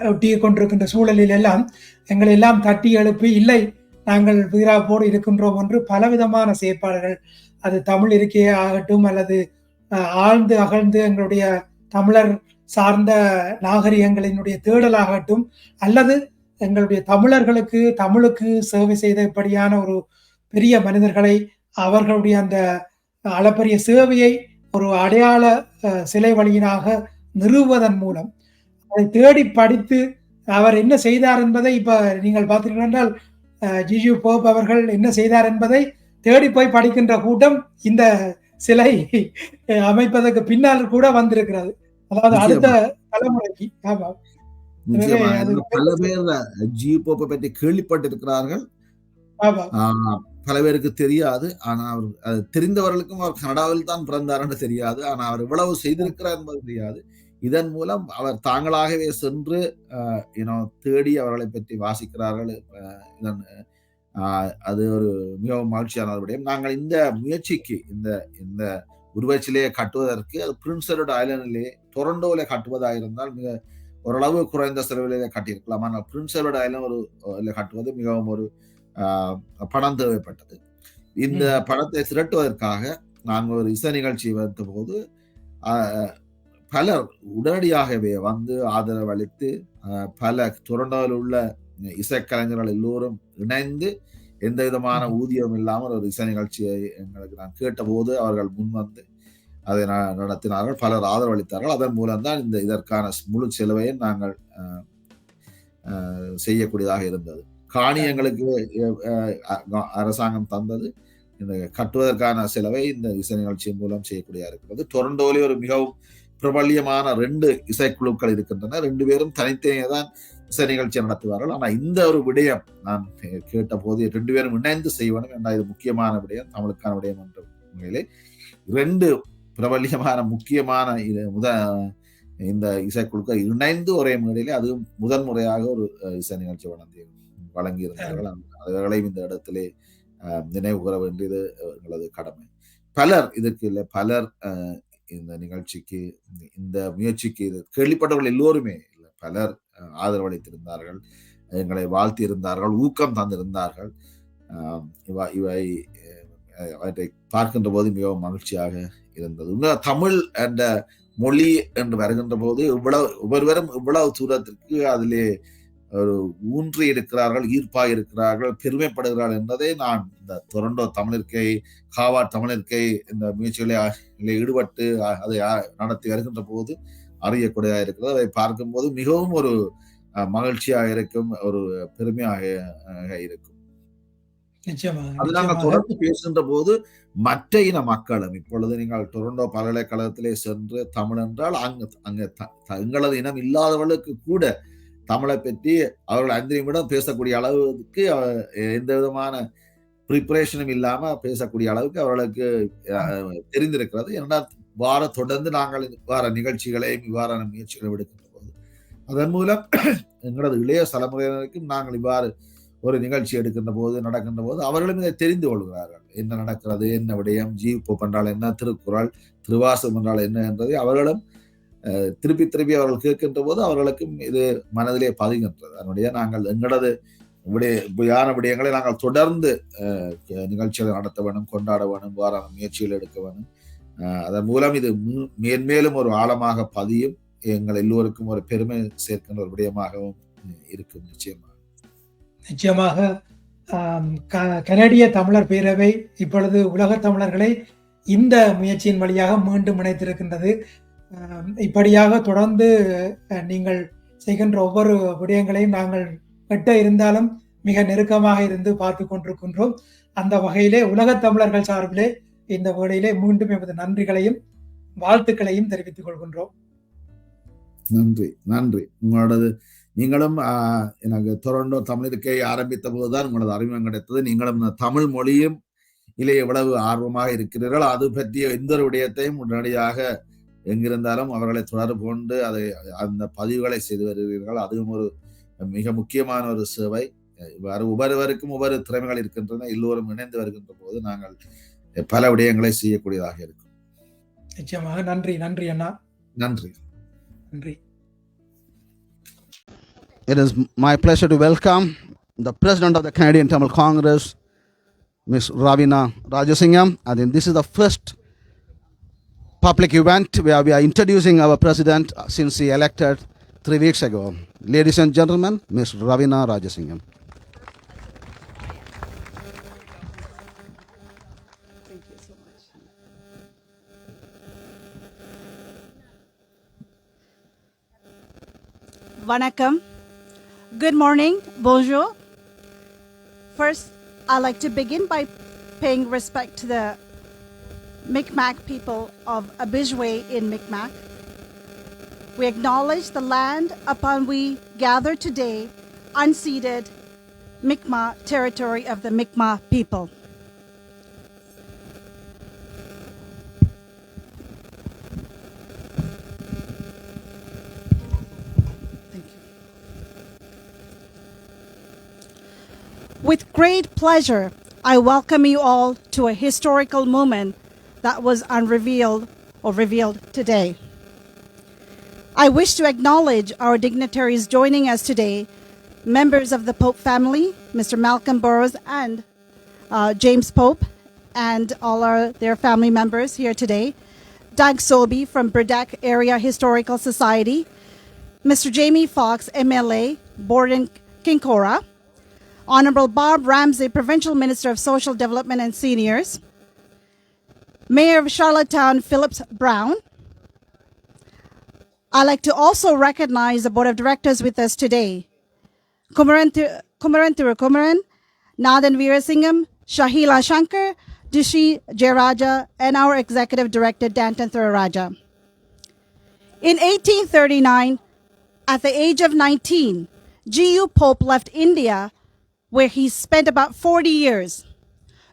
ஒட்டிக் கொண்டிருக்கின்ற சூழலில் எல்லாம் எங்களை எல்லாம் தட்டி எழுப்பி, இல்லை நாங்கள் வீராப்போடு இருக்கின்றோம் என்று பலவிதமான செயற்பாடுகள், அது தமிழ் இருக்கையே ஆகட்டும் அல்லது ஆழ்ந்து அகழ்ந்து எங்களுடைய தமிழர் சார்ந்த நாகரிகங்களினுடைய தேடலாகட்டும், அல்லது எங்களுடைய தமிழர்களுக்கு தமிழுக்கு சேவை செய்த இப்படியான ஒரு பெரிய மனிதர்களை அவர்களுடைய அந்த அளப்பரிய சேவையை ஒரு அடையாள சிலை வழியினாக நிறுவுவதன் மூலம் அதை தேடி படித்து அவர் என்ன செய்தார் என்பதை இப்ப நீங்கள் பார்த்தீர்கள் என்றால் ஜிஜு போப் அவர்கள் என்ன செய்தார் என்பதை தேடி போய் படிக்கின்ற கூட்டம் இந்த சிலை அமைப்பதற்கு பின்னால் கூட வந்திருக்கிறது. அதாவது அடுத்த தலைமுறைக்கு. ஆமா. பல பேர் ஜியு போப்பை பற்றி கேள்விப்பட்டிருக்கிறார்கள். பல பேருக்கு தெரியாது. ஆனா அவர் தெரிந்தவர்களுக்கும் அவர் கனடாவில் தான் பிறந்தார் என்று தெரியாது. ஆனா அவர் இவ்வளவு செய்திருக்கிறார் என்பது தெரியாது. இதன் மூலம் அவர் தாங்களாகவே சென்று தேடி அவர்களை பற்றி வாசிக்கிறார்கள். அது ஒரு மிகவும் மகிழ்ச்சியான விடயம். நாங்கள் இந்த முயற்சிக்கு இந்த உருவச்சிலையை கட்டுவதற்கு அது பிரின்ஸ் எட்வர்ட் ஐலண்டிலே டொரண்டோல கட்டுவதாக இருந்தால் மிக ஓரளவு குறைந்த செலவிலே கட்டியிருக்கலாம். ஆனால் பிரின்ஸ் எட்வர்ட் ஐலண்ட் கட்டுவது மிகவும் ஒரு பணம் தேவைப்பட்டது. இந்த பணத்தை திரட்டுவதற்காக நாங்கள் ஒரு இசை நிகழ்ச்சி வைத்த போது பலர் உடனடியாகவே வந்து ஆதரவு அளித்து பல டொரண்டோவில் உள்ள இசைக்கலைஞர்கள் எல்லோரும் இணைந்து எந்த விதமான ஊதியம் இல்லாமல் ஒரு இசை நிகழ்ச்சியை எங்களுக்கு நான் கேட்டபோது அவர்கள் முன்வந்து அதை நடத்தினார்கள். பலர் ஆதரவு அளித்தார்கள். அதன் மூலம்தான் இதற்கான முழு செலவையும் நாங்கள் செய்யக்கூடியதாக இருந்தது. காணி எங்களுக்கு அரசாங்கம் தந்தது. இந்த கட்டுவதற்கான செலவை இந்த இசை நிகழ்ச்சியின் மூலம் செய்யக்கூடியதாக இருக்கிறது. டொரண்டோவிலே ஒரு மிகவும் பிரபல்யமான 2 இசைக்குழுக்கள் இருக்கின்றன. 2 பேரும் தனித்தனியே தான் இசை நிகழ்ச்சி நடத்துவார்கள். ஆனா இந்த ஒரு விடயம் நான் கேட்ட போது 2 பேரும் இணைந்து செய்வனும் என்ற இது முக்கியமான விடயம், தமிழுக்கான விடயம் என்ற உண்மையிலே 2 பிரபல்யமான முக்கியமான இந்த இசைக்குழுக்கள் இணைந்து ஒரே மேடையிலே அதுவும் முதன் முறையாக ஒரு இசை நிகழ்ச்சி வழங்கியிருந்தார்கள். அவர்களையும் இந்த இடத்திலே நினைவு கூற வேண்டியது எங்களது கடமை. பலர் இதற்கு இல்லை, பலர் இந்த நிகழ்ச்சிக்கு இந்த முயற்சிக்கு கேள்விப்பட்டவர்கள் எல்லோருமே இல்லை, பலர் ஆதரவு அளித்திருந்தார்கள், எங்களை வாழ்த்தி இருந்தார்கள், ஊக்கம் தந்திருந்தார்கள். அவற்றை பார்க்கின்ற போது மிகவும் மகிழ்ச்சியாக இருந்தது. தமிழ் என்ற மொழி என்று வருகின்ற போது ஒவ்வொருவரும் இவ்வளவு தூரத்திற்கு அதிலே ஒரு ஊன்றி இருக்கிறார்கள், ஈர்ப்பாக இருக்கிறார்கள், பெருமைப்படுகிறார்கள் என்பதை நான் இந்த டொரண்டோ தமிழிற்கை, ஹாவார்ட் தமிழிற்கை இந்த முயற்சிகளில் ஈடுபட்டு அதை நடத்தி வருகின்ற போது அறியக்கூடியதாக இருக்கிறது. அதை பார்க்கும்போது மிகவும் ஒரு மகிழ்ச்சியாக இருக்கும், ஒரு பெருமையாக இருக்கும். அது நாங்கள் தொடர்ந்து பேசுகின்ற போது மற்ற இன மக்களும் இப்பொழுது நீங்கள் டொரண்டோ பல்கலைக்கழகத்திலே சென்று தமிழ் என்றால் அங்க எங்களது இனம் இல்லாதவர்களுக்கு கூட தமிழை பற்றி அவர்கள் 5 நிமிடம் பேசக்கூடிய அளவுக்கு எந்த விதமான ப்ரிப்பரேஷனும் இல்லாம பேசக்கூடிய அளவுக்கு அவர்களுக்கு தெரிந்திருக்கிறது. ஏன்னா தொடர்ந்து நாங்கள் வார நிகழ்ச்சிகளையும் இவ்வாறான முயற்சிகளை எடுக்கின்ற போது அதன் மூலம் எங்களது இளைய தலைமுறையினருக்கும் நாங்கள் இவ்வாறு ஒரு நிகழ்ச்சி எடுக்கின்ற போது நடக்கின்ற போது அவர்களும் இதை தெரிந்து கொள்கிறார்கள். என்ன நடக்கிறது, என்ன விடயம், ஜீவ் என்றால் என்ன, திருக்குறள், திருவாசகம் என்றால் என்ன என்பதை அவர்களும் திருப்பி திருப்பி அவர்கள் கேட்கின்ற போது அவர்களுக்கும் இது மனதிலே பதிகின்றது. அதனுடைய நாங்கள் எங்களது விடயங்களை நாங்கள் தொடர்ந்து நிகழ்ச்சிகளை நடத்த வேணும், கொண்டாட வேணும், வாரான முயற்சிகள் எடுக்க வேணும். அதன் மூலம் இது மேன்மேலும் ஒரு ஆழமாக பதியும், எங்கள் எல்லோருக்கும் ஒரு பெருமை சேர்க்கின்ற ஒரு விடயமாகவும் இருக்கும். நிச்சயமாக கனடிய தமிழர் பேரவை இப்பொழுது உலக தமிழர்களை இந்த முயற்சியின் வழியாக மீண்டும் இணைத்திருக்கின்றது. இப்படியாக தொடர்ந்து நீங்கள் செய்கின்ற ஒவ்வொரு விடயங்களையும் நாங்கள் வெட்ட இருந்தாலும் மிக நெருக்கமாக இருந்து பார்த்து கொண்டிருக்கின்றோம். அந்த வகையிலே உலக தமிழர்கள் சார்பிலே இந்த வேளையிலே மீண்டும் எமது நன்றிகளையும் வாழ்த்துக்களையும் தெரிவித்துக் கொள்கின்றோம். நன்றி, நன்றி. உங்களோடது நீங்களும் எனக்கு டொரண்டோ தமிழிற்கை ஆரம்பித்த போதுதான் உங்களது அறிமுகம் கிடைத்தது. நீங்களும் தமிழ் மொழியும் இலே எவ்வளவு ஆர்வமாக இருக்கிறீர்கள், அது பற்றிய எந்த ஒரு விடயத்தையும் உடனடியாக எங்கிருந்தாலும் அவர்களை தொடர்பு கொண்டு அந்த பதிவுகளை செய்து வருகிறீர்கள். அதுவும் ஒரு மிக முக்கியமான ஒரு சேவை. ஒவ்வொருவருக்கும் ஒவ்வொரு திறமைகள் இருக்கின்றன. எல்லோரும் இணைந்து வருகின்ற போது நாங்கள் பல விடயங்களை செய்யக்கூடியதாக இருக்கும். நிச்சயமாக. நன்றி நன்றி அண்ணா. நன்றி. நன்றி. It is my pleasure to welcome the President of the Canadian Tamil Congress, Ms. Ravina Rajasingham. I think this is the first public event where we are introducing our President since he elected 3 weeks ago. Ladies and gentlemen, Ms. Ravina Rajasingham. Thank you so much. Vanakkam. Good morning. Bonjour. First, I'd like to begin by paying respect to the Mi'kmaq people of Abijwe in Mi'kmaq. We acknowledge the land upon we gather today, unceded Mi'kmaq territory of the Mi'kmaq people. Thank you. With great pleasure, I welcome you all to a historical moment that was unrevealed or revealed today. I wish to acknowledge our dignitaries joining us today, members of the Pope family, Mr. Malcolm Burrows and James Pope, and all their family members here today. Doug Sobey from Burdeck Area Historical Society, Mr. Jamie Fox, MLA, Borden Kinkora, Honorable Bob Ramsey, Provincial Minister of Social Development and Seniors, Mayor of Charlottetown, Phillips Brown. I'd like to also recognize the Board of Directors with us today. Kumaran Thirukumaran, Nathan Veerasingham, Shahila Shankar, Dishi Jayaraja, and our Executive Director, Danton Thuraraja. In 1839, at the age of 19, G.U. Pope left India, where he spent about 40 years.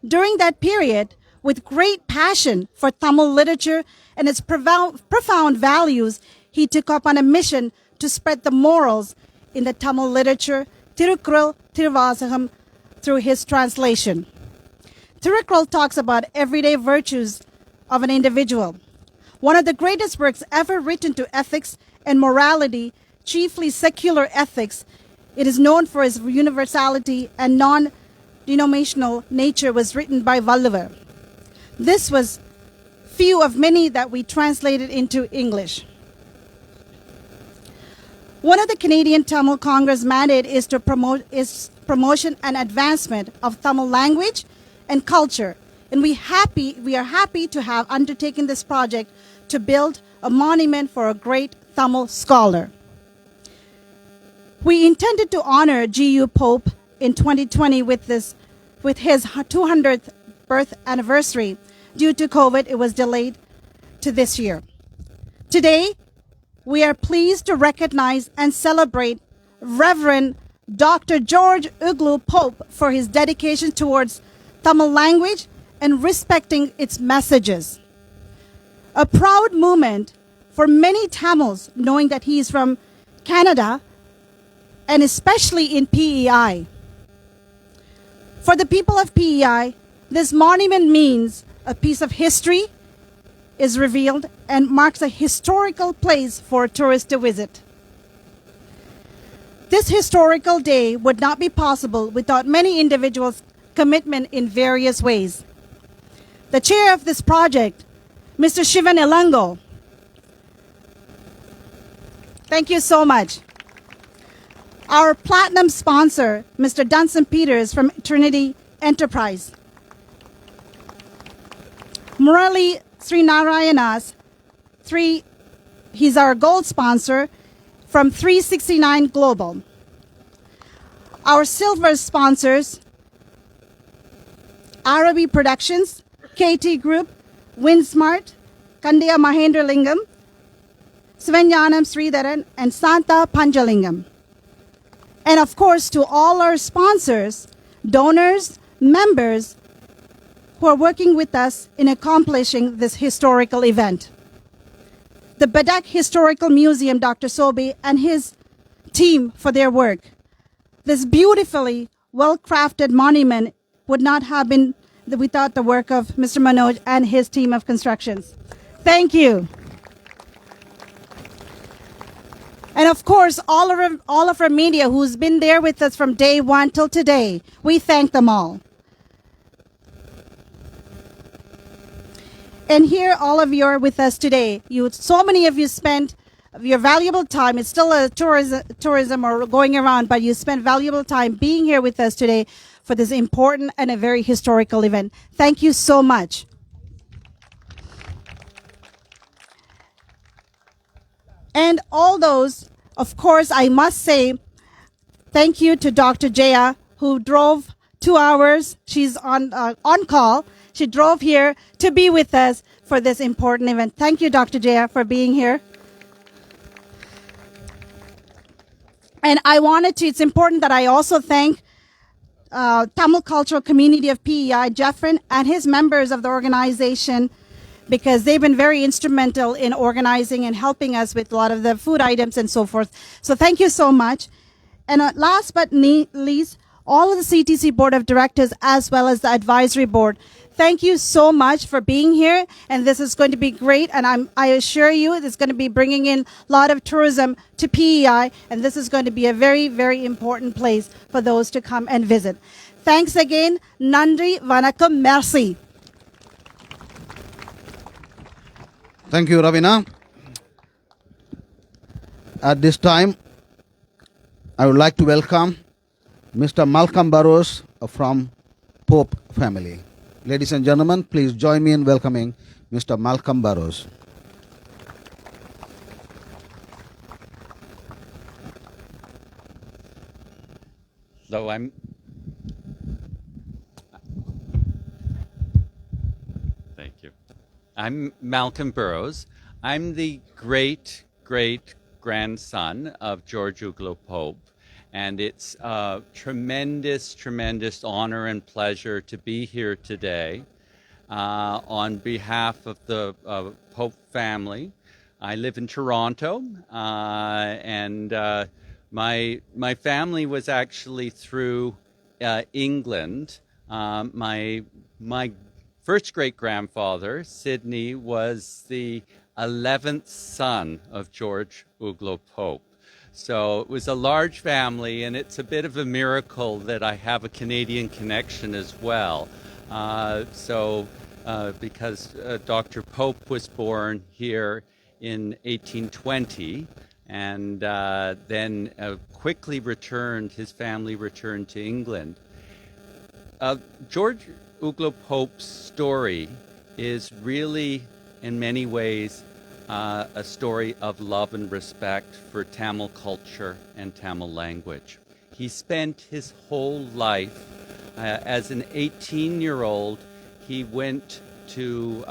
During that period, with great passion for Tamil literature and its profound values, he took up on a mission to spread the morals in the Tamil literature, Tirukkural, Tiruvasagam, through his translation. Tirukkural talks about everyday virtues of an individual. One of the greatest works ever written to ethics and morality, chiefly secular ethics, it is known for its universality and non-denominational nature, was written by Valluvar. This was few of many that we translated into English. One of the Canadian Tamil Congress mandate is to promote promotion and advancement of Tamil language and culture, and we are happy to have undertaken this project to build a monument for a great Tamil scholar. We intended to honor G.U. Pope in 2020 with his 200th birth anniversary. Due to COVID, it was delayed to this year. Today, we are pleased to recognize and celebrate Reverend Dr. George Uglow Pope for his dedication towards Tamil language and respecting its messages. A proud moment for many Tamils knowing that he is from Canada and especially in PEI. For the people of PEI, this monument means a piece of history is revealed and marks a historical place for tourists to visit. This historical day would not be possible without many individuals' commitment in various ways. The chair of this project, Mr. Shivan Elango. Thank you so much. Our platinum sponsor, Mr. Dunson Peters from Trinity Enterprise. Murali Srinarayanas, he's our gold sponsor from 369 Global. Our silver sponsors, Arabi Productions, KT Group, Winsmart, Kandiya Mahendra Lingam, Svenyanam Sridharan, and Santa Panjalingam. And of course, to all our sponsors, donors, members who are working with us in accomplishing this historical event. the Badak Historical Museum, Dr. Sobe, and his team for their work. This beautifully well-crafted monument would not have been without the work of Mr. Manoj and his team of constructions. Thank you. And of course, all of our media who's been there with us from day one till today, we thank them all. And here, all of you are with us today. So many of you spent your valuable time. It's still a tourism or going around, but you spent valuable time being here with us today for this important and a very historical event. Thank you so much. And all those, of course, I must say, thank you to Dr. Jaya, who drove 2 hours. She's on call. She drove here to be with us for this important event. Thank you, Dr. Jaya, for being here. And it's important that I also thank Tamil Cultural Community of PEI, Jeffrin, and his members of the organization, because they've been very instrumental in organizing and helping us with a lot of the food items and so forth. So thank you so much. And last but not least, all of the CTC Board of Directors as well as the Advisory Board. Thank you so much for being here, and this is going to be great, and I assure you it's going to be bringing in a lot of tourism to PEI, and this is going to be a very, very important place for those to come and visit. Thanks again. Nandri, Vanakkam, merci. Thank you, Ravina. At this time, I would like to welcome Mr. Malcolm Burrows from Pope family. Ladies and gentlemen, please join me in welcoming Mr. Malcolm Burrows. So thank you. I'm Malcolm Burrows. I'm the great-great-grandson of George Uglow Pope. And it's a tremendous, tremendous honor and pleasure to be here today on behalf of the Pope family. I live in Toronto, and my family was actually through England. My first great-grandfather, Sidney, was the 11th son of George Uglow Pope. So it was a large family, and it's a bit of a miracle that I have a Canadian connection as well. Because Dr. Pope was born here in 1820, and then quickly his family returned to England. George Uglow Pope's story is really, in many ways, a story of love and respect for Tamil culture and Tamil language. He spent his whole life, as an 18-year-old, he went to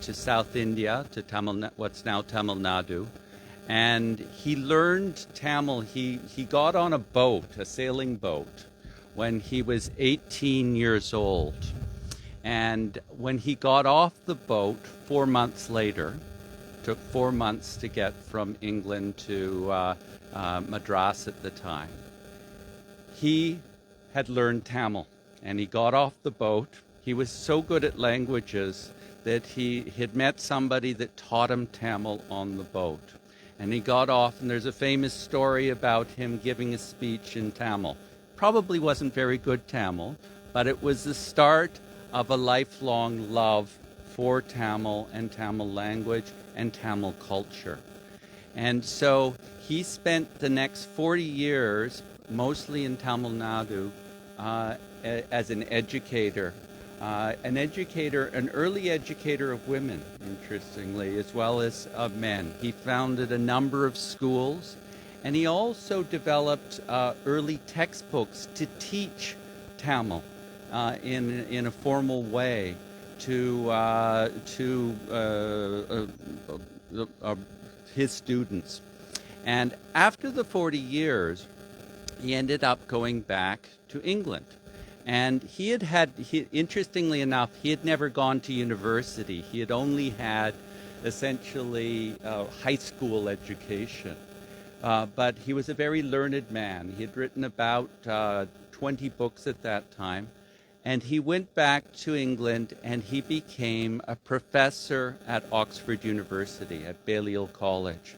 South India, to what's now Tamil Nadu, and he learned Tamil. He got on a boat, a sailing boat, when he was 18 years old. And when he got off the boat 4 months later, took 4 months to get from England to Madras at the time. He had learned Tamil, and he got off the boat. He was so good at languages that he had met somebody that taught him Tamil on the boat. And he got off, and there's a famous story about him giving a speech in Tamil. Probably wasn't very good Tamil, but it was the start of a lifelong love for Tamil and Tamil language and Tamil culture. And so he spent the next 40 years, mostly in Tamil Nadu, as an educator, an early educator of women, interestingly, as well as of men. He founded a number of schools, and he also developed early textbooks to teach Tamil in a formal way to his students. And after the 40 years, he ended up going back to England. And interestingly enough, he had never gone to university. He had only had essentially high school education. But he was a very learned man. He had written about 20 books at that time. And he went back to England and he became a professor at Oxford University, at Balliol College.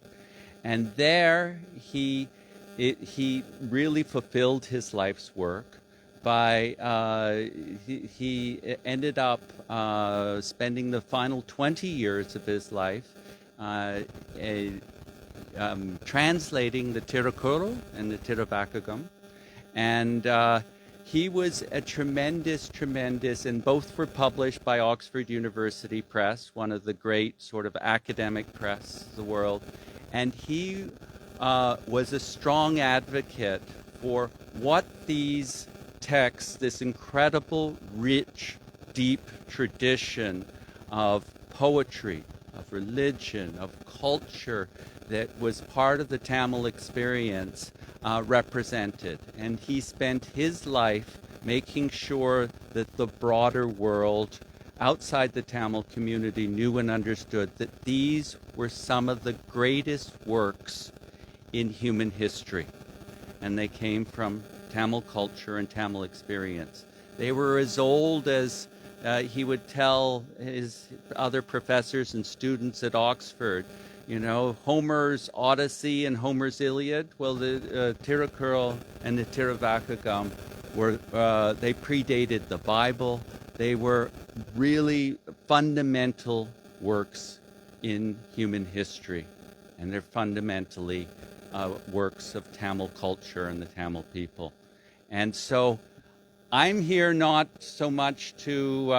And there he really fulfilled his life's work by, he ended up spending the final 20 years of his life translating the Tirukkural and the Tiruvakagam. And he was a tremendous, and both were published by Oxford University Press, one of the great sort of academic press of the world. And he was a strong advocate for what these texts, this incredible, rich, deep tradition of poetry, of religion, of culture that was part of the Tamil experience represented. And he spent his life making sure that the broader world outside the Tamil community knew and understood that these were some of the greatest works in human history. And they came from Tamil culture and Tamil experience. They were as old as he would tell his other professors and students at Oxford. You know, Homer's Odyssey and Homer's Iliad. Well, the Tirukkural and the Tiruvakagam they predated the Bible. They were really fundamental works in human history, and they're fundamentally works of Tamil culture and the Tamil people. And so I'm here not so much to,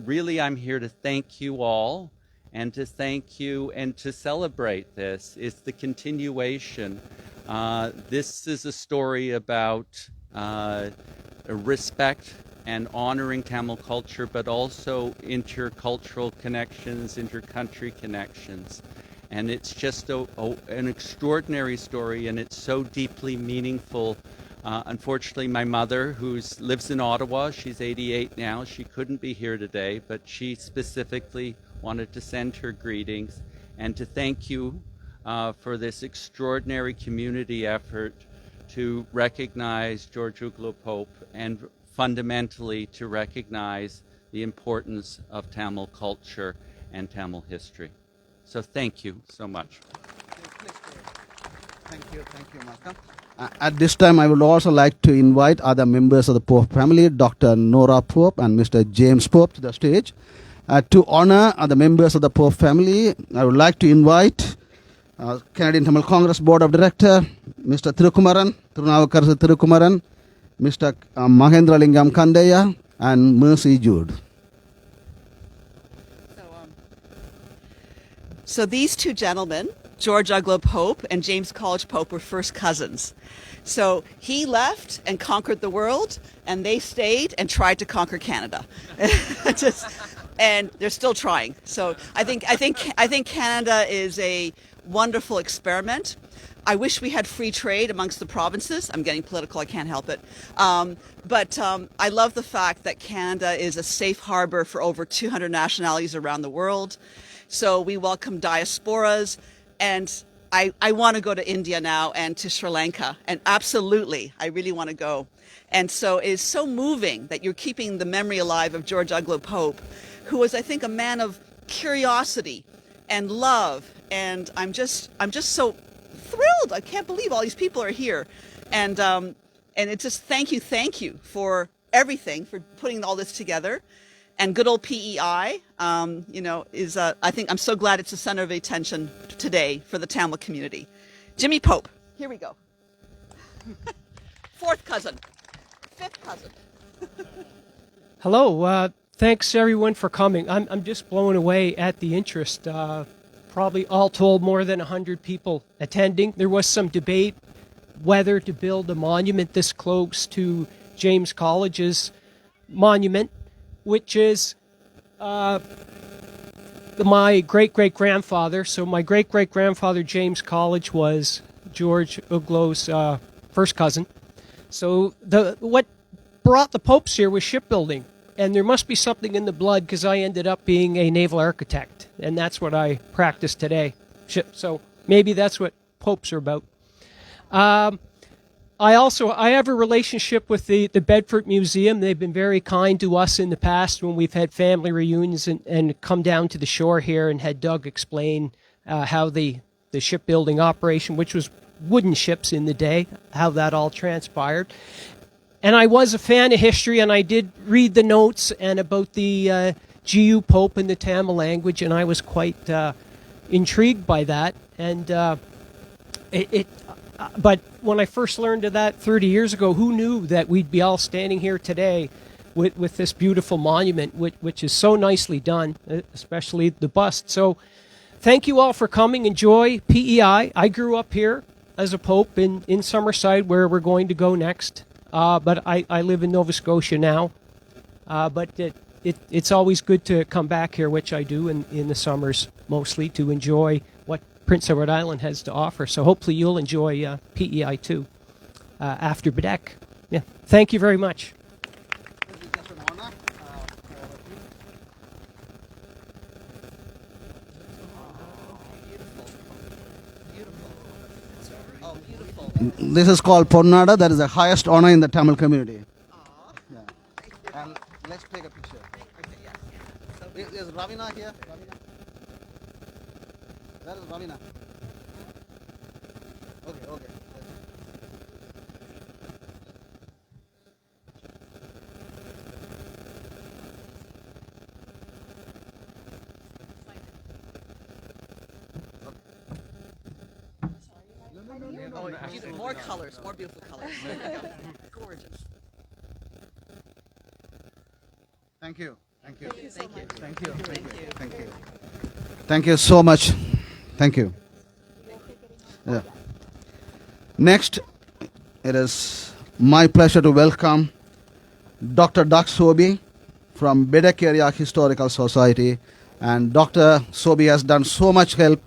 really I'm here to thank you all and to thank you and to celebrate this. It's the continuation. This is a story about respect and honoring Tamil culture, but also intercultural connections, intercountry connections. And it's just an extraordinary story, and it's so deeply meaningful. Unfortunately, my mother, who lives in Ottawa, she's 88 now, she couldn't be here today, but she specifically wanted to send her greetings and to thank you for this extraordinary community effort to recognize George Uglow Pope and fundamentally to recognize the importance of Tamil culture and Tamil history. So thank you so much. Thank you, Malcolm. At this time, I would also like to invite other members of the Pope family, Dr. Nora Pope and Mr. James Pope, to the stage. To honor the members of the Pope family, I would like to invite Canadian Tamil Congress Board of Director, Mr. Tirukkumaran, Tirunavukarasu Tirukkumaran, Mr. Mahendra Lingam Kandeya, and Mercy Jude. So these two gentlemen, George Uglow Pope and James College Pope, were first cousins. So he left and conquered the world, and they stayed and tried to conquer Canada. And they're still trying. So I think Canada is a wonderful experiment. I wish we had free trade amongst the provinces. I'm getting political, I can't help it. But I love the fact that Canada is a safe harbor for over 200 nationalities around the world. So we welcome diasporas, and I want to go to India now and to Sri Lanka, and absolutely, I really want to go. And so it is so moving that you're keeping the memory alive of George Uglow Pope, who was, I think, a man of curiosity and love, and I'm just so thrilled. I can't believe all these people are here, and it's just thank you for everything, for putting all this together. And good old PEI, is I think I'm so glad it's the center of attention today for the Tamil community. Jimmy Pope, here we go. Fourth cousin, fifth cousin. Hello, thanks everyone for coming. I'm just blown away at the interest. Probably all told more than 100 people attending. There was some debate whether to build a monument this close to James College's monument, which is my great-great-grandfather. So my great-great-grandfather, James College, was George Uglow's first cousin. So what brought the popes here was shipbuilding. and there must be something in the blood because I ended up being a naval architect, and that's what I practice today. So maybe that's what popes are about. I have a relationship with the Bedford Museum. They've been very kind to us in the past when we've had family reunions and come down to the shore here and had Doug explain how the shipbuilding operation, which was wooden ships in the day, how that all transpired. And I was a fan of history, and I did read the notes and about the Uglow Pope and the Tamil language, and I was quite intrigued by that. And but when I first learned of that 30 years ago, who knew that we'd be all standing here today with this beautiful monument, which is so nicely done, especially the bust. So thank you all for coming. Enjoy PEI. I grew up here as a pope in Summerside, where we're going to go next. But I live in Nova Scotia now. But it's always good to come back here, which I do in the summers mostly, to enjoy what Prince Edward Island has to offer. So hopefully you'll enjoy PEI too after Bedeck. Yeah. Thank you very much. This is called Ponnada. That is the highest honor in the Tamil community. Yeah. And let's take a picture. Is Ravina here? Where is Ravina? Okay. More colors, more beautiful colors. Gorgeous. Thank you. Thank you. Thank you so much. Thank you. Yeah. Next, it is my pleasure to welcome Dr. Doug Sobey from Bedeck Area Historical Society. And Dr. Sobey has done so much help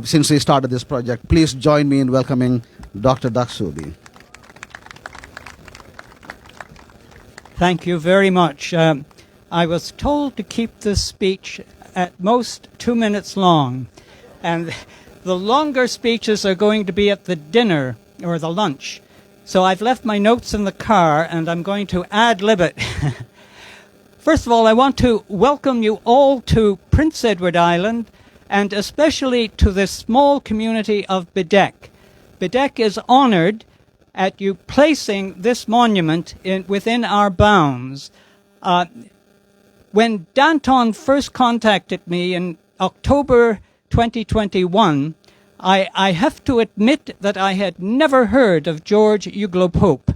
since he started this project. Please join me in welcoming Dr. Doug Sobey. Thank you very much. I was told to keep this speech at most 2 minutes long, and the longer speeches are going to be at the dinner or the lunch. So I've left my notes in the car, and I'm going to ad-lib it. First of all, I want to welcome you all to Prince Edward Island, and especially to this small community of Bedeck. Bedeck is honoured at you placing this monument within our bounds. When Danton first contacted me in October 2021, I have to admit that I had never heard of George Uglow Pope,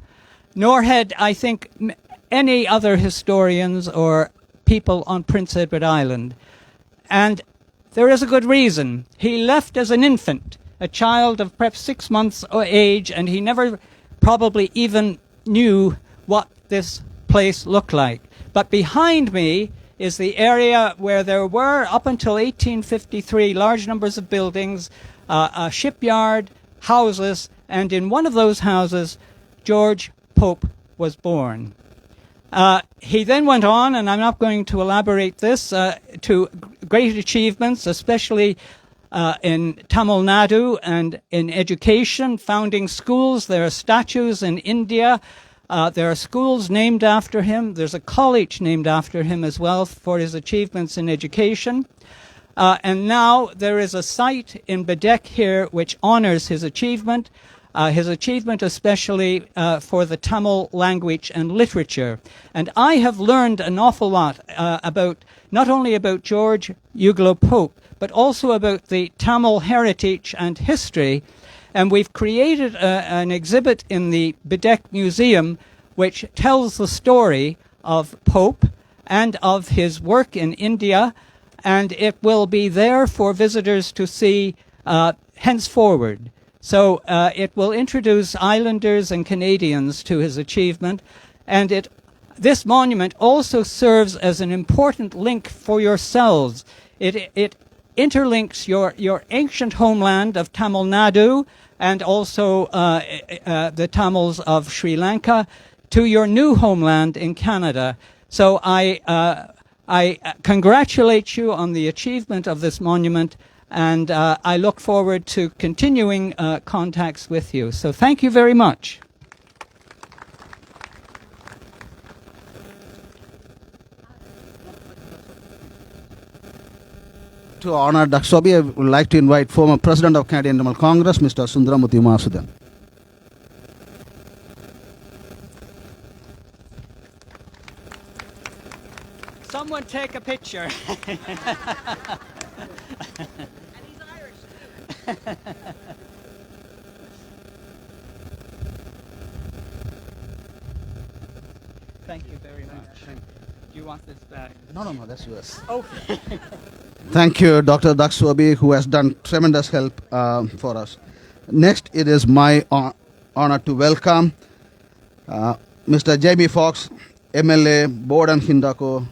nor had, I think, any other historians or people on Prince Edward Island. And there is a good reason. He left as an infant, a child of perhaps 6 months of age, and he never probably even knew what this place looked like. But behind me is the area where there were, up until 1853, large numbers of buildings, a shipyard, houses, and in one of those houses, George Pope was born. He then went on, and I'm not going to elaborate this, to great achievements, especially in Tamil Nadu and in education, founding schools. There are statues in India. There are schools named after him. There's a college named after him as well for his achievements in education. And now there is a site in Bedeck here which honors his achievement especially for the Tamil language and literature. And I have learned an awful lot not only about George Uglow Pope, but also about the Tamil heritage and history. And we've created an exhibit in the Bedeck Museum which tells the story of Pope and of his work in India, and it will be there for visitors to see henceforward. So it will introduce islanders and Canadians to his achievement, and this monument also serves as an important link for yourselves. It interlinks your ancient homeland of Tamil Nadu and also the Tamils of Sri Lanka to your new homeland in Canada. So I congratulate you on the achievement of this monument, and I look forward to continuing contacts with you. So thank you very much. To honor Daksobi, I would like to invite former President of Canadian Tamil Congress, Mr. Sundaramurthy Masudan. Someone take a picture. And he's Irish. Thank you very much. Do you want this back? No, that's yours. Okay. Thank you, Dr. Daksobi, who has done tremendous help for us. Next, it is my honor to welcome Mr. Jamie Fox, MLA, Borden Hindako.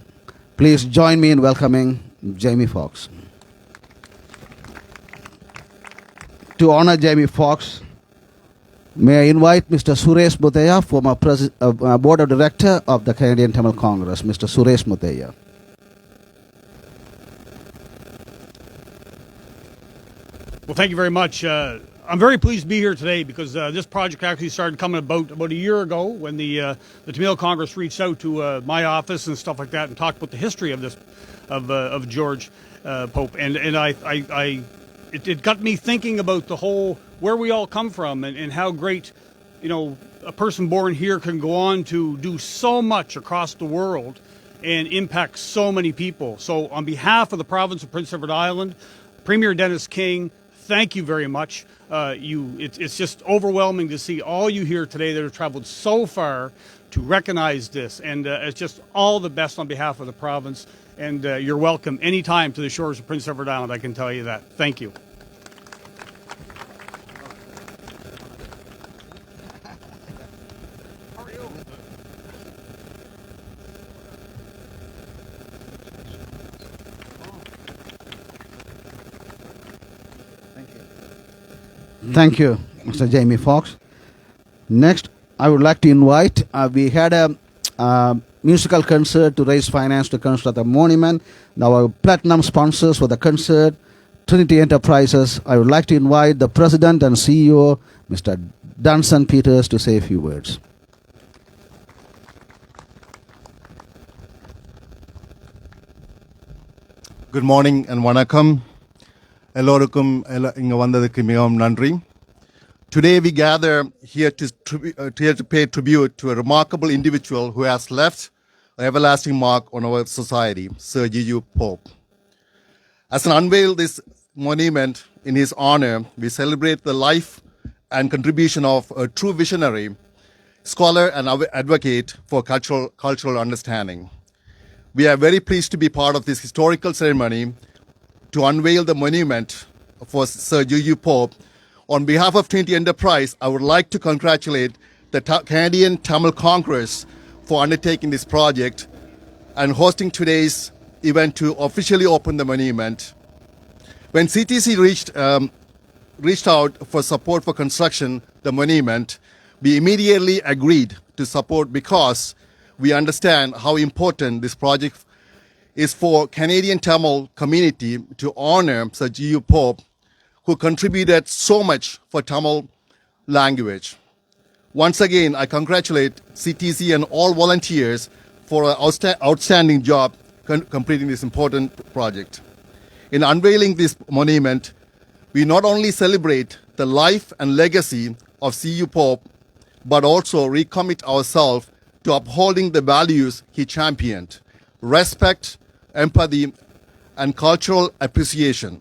Please join me in welcoming Jamie Fox. To honor Jamie Fox, may I invite Mr. Suresh Muthaiya, former Board of Director of the Canadian Tamil Congress. Mr. Suresh Muthaiya. Well, thank you very much. I'm very pleased to be here today because this project actually started coming about a year ago when the Tamil Congress reached out to my office and stuff like that and talked about the history of this of George Pope, and it got me thinking about the whole where we all come from and how great, a person born here can go on to do so much across the world and impact so many people. So on behalf of the province of Prince Edward Island, Premier Dennis King, thank you very much. It's just overwhelming to see all you here today that have traveled so far to recognize this. And it's just all the best on behalf of the province. And you're welcome anytime to the shores of Prince Edward Island, I can tell you that. Thank you. Thank you, Mr. Jamie Fox. Next, I would like to invite, we had a musical concert to raise finance to construct the monument. Now, our platinum sponsors for the concert, Trinity Enterprises. I would like to invite the President and CEO, Mr. Duncan Peters, to say a few words. Good morning and vanakkam. எல்லோருக்கும் இங்க வந்ததுக்கு மிகவும் நன்றி. Today we gather here to pay tribute to a remarkable individual who has left an everlasting mark on our society, Sir Uglow Pope. As an unveil this monument in his honor, we celebrate the life and contribution of a true visionary, scholar and advocate for cultural understanding. We are very pleased to be part of this historical ceremony to unveil the monument for Sir Uglow Pope. On behalf of Trinity Enterprise, I would like to congratulate the Canadian Tamil Congress for undertaking this project and hosting today's event to officially open the monument. When CTC reached out for support for construction the monument, we immediately agreed to support because we understand how important this project is for Canadian Tamil community to honor Sir Uglow Pope, who contributed so much for Tamil language. Once again, I congratulate CTC and all volunteers for an outstanding job completing this important project. In unveiling this monument, we not only celebrate the life and legacy of Uglow Pope, but also recommit ourselves to upholding the values he championed: respect, empathy, and cultural appreciation.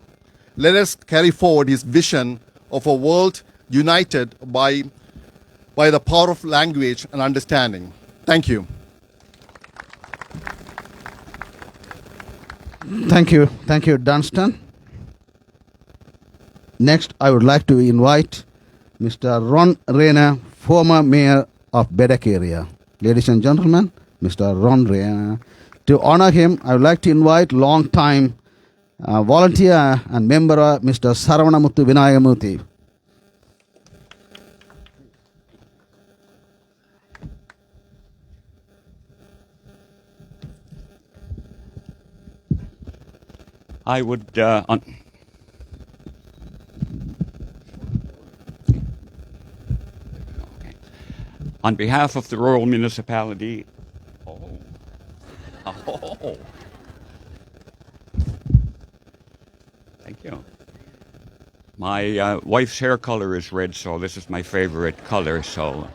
Let us carry forward his vision of a world united by the power of language and understanding. Thank you. Thank you, Dunstan. Next, I would like to invite Mr. Ron Rayner, former mayor of Bedak area. Ladies and gentlemen, Mr. Ron Rayner. To honor him, I would like to invite long-time volunteer and member Mr. Saravanamuthu Vinayamuthi. I would, on behalf of the rural municipality, thank you. My wife's hair color is red, so this is my favorite color. So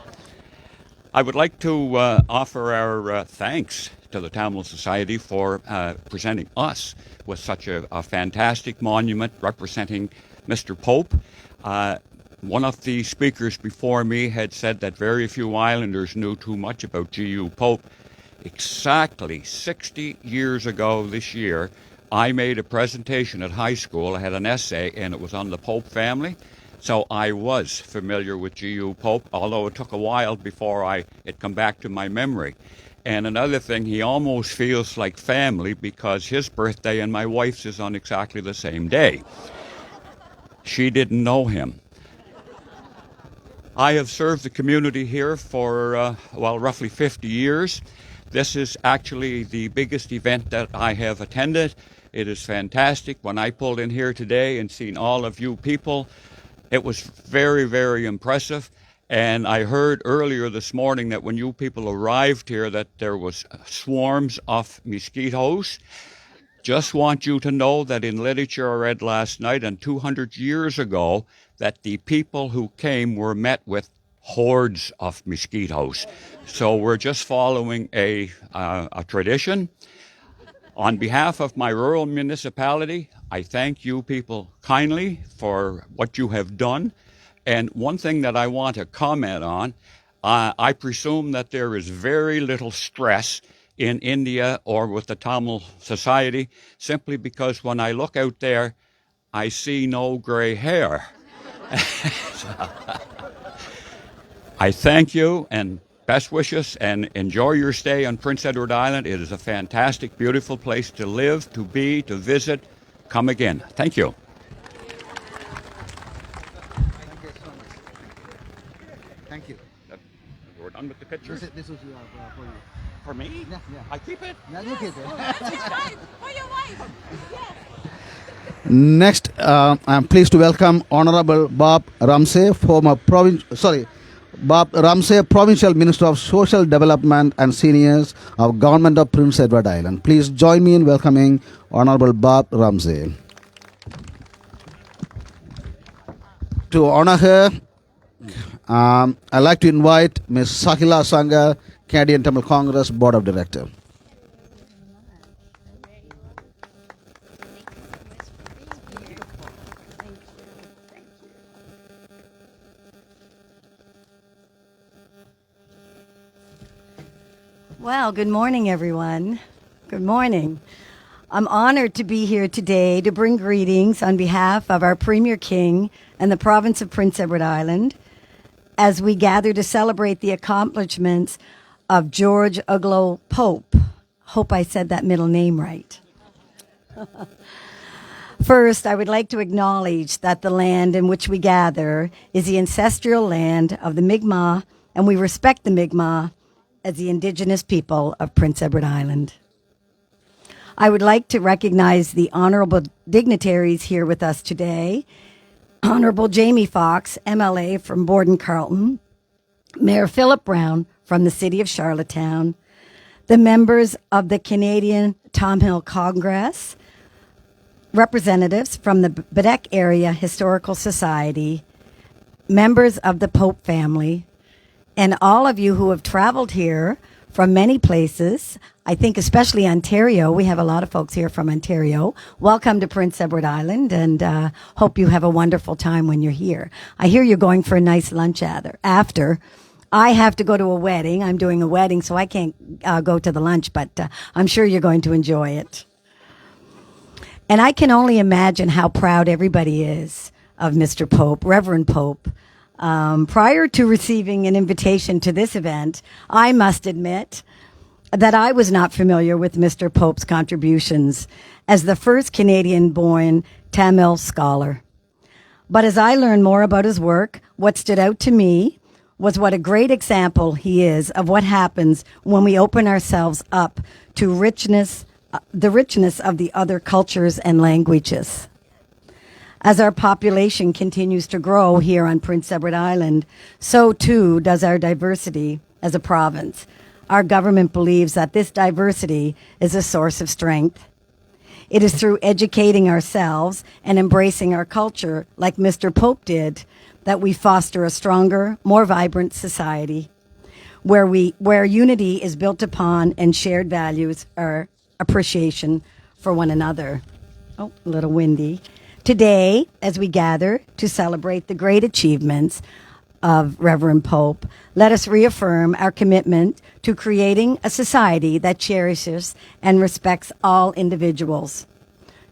I would like to offer our thanks to the Tamil Society for presenting us with such a fantastic monument representing Mr. Pope. One of the speakers before me had said that very few islanders knew too much about G.U. Pope. Exactly 60 years ago this year, I made a presentation at high school. I had an essay, and it was on the Pope family. So I was familiar with G.U. Pope, although it took a while before it come back to my memory. And another thing, he almost feels like family because his birthday and my wife's is on exactly the same day. She didn't know him. I have served the community here for, roughly 50 years. This is actually the biggest event that I have attended. It is fantastic. When I pulled in here today and seen all of you people, it was very, very impressive. And I heard earlier this morning that when you people arrived here that there was swarms of mosquitoes. Just want you to know that in literature I read last night and 200 years ago that the people who came were met with hordes of mosquitoes. So we're just following a tradition. On behalf of my rural municipality, I thank you people kindly for what you have done. And one thing that I want to comment on, I presume that there is very little stress in India or with the Tamil Society, simply because when I look out there, I see no gray hair. I thank you and best wishes, and enjoy your stay on Prince Edward Island. It is a fantastic, beautiful place to live, to be, to visit. Come again. Thank you. Thank you. We're done with the pictures? This is for you. For me? Yeah. I keep it? Yeah, you keep it. For your wife. Yes. Next, I'm pleased to welcome Honorable Bob Ramsey, Bob Ramsey, Provincial Minister of Social Development and Seniors of Government of Prince Edward Island. Please join me in welcoming Honorable Bob Ramsey. To honor her, I'd like to invite Ms. Shahila Shankar, Canadian Tamil Congress Board of Directors. Well, good morning, everyone. Good morning. I'm honored to be here today to bring greetings on behalf of our Premier King and the province of Prince Edward Island as we gather to celebrate the accomplishments of George Uglow Pope. Hope I said that middle name right. First, I would like to acknowledge that the land in which we gather is the ancestral land of the Mi'kmaq, and we respect the Mi'kmaq as the Indigenous people of Prince Edward Island. I would like to recognize the honorable dignitaries here with us today. Honorable Jamie Fox, MLA from Borden-Carleton, Mayor Philip Brown from the City of Charlottetown, the members of the Canadian Tamil Congress, representatives from the Badek Area Historical Society, members of the Pope family, and all of you who have traveled here from many places. I think especially Ontario. We have a lot of folks here from Ontario. Welcome to Prince Edward Island, and hope you have a wonderful time when you're here. I hear you're going for a nice lunch after. I have to go to a wedding. I'm doing a wedding, so I can't go to the lunch, but I'm sure you're going to enjoy it. And I can only imagine how proud everybody is of Mr. Pope, Reverend Pope. Prior to receiving an invitation to this event, I must admit that I was not familiar with Mr. Pope's contributions as the first Canadian-born Tamil scholar. But as I learned more about his work, what stood out to me was what a great example he is of what happens when we open ourselves up to richness the richness of the other cultures and languages. As our population continues to grow here on Prince Edward Island, so too does our diversity as a province. Our government believes that this diversity is a source of strength. It is through educating ourselves and embracing our culture, like Mr. Pope did, that we foster a stronger, more vibrant society where unity is built upon and shared values are appreciation for one another. Oh, a little windy. Today, as we gather to celebrate the great achievements of Reverend Pope, let us reaffirm our commitment to creating a society that cherishes and respects all individuals.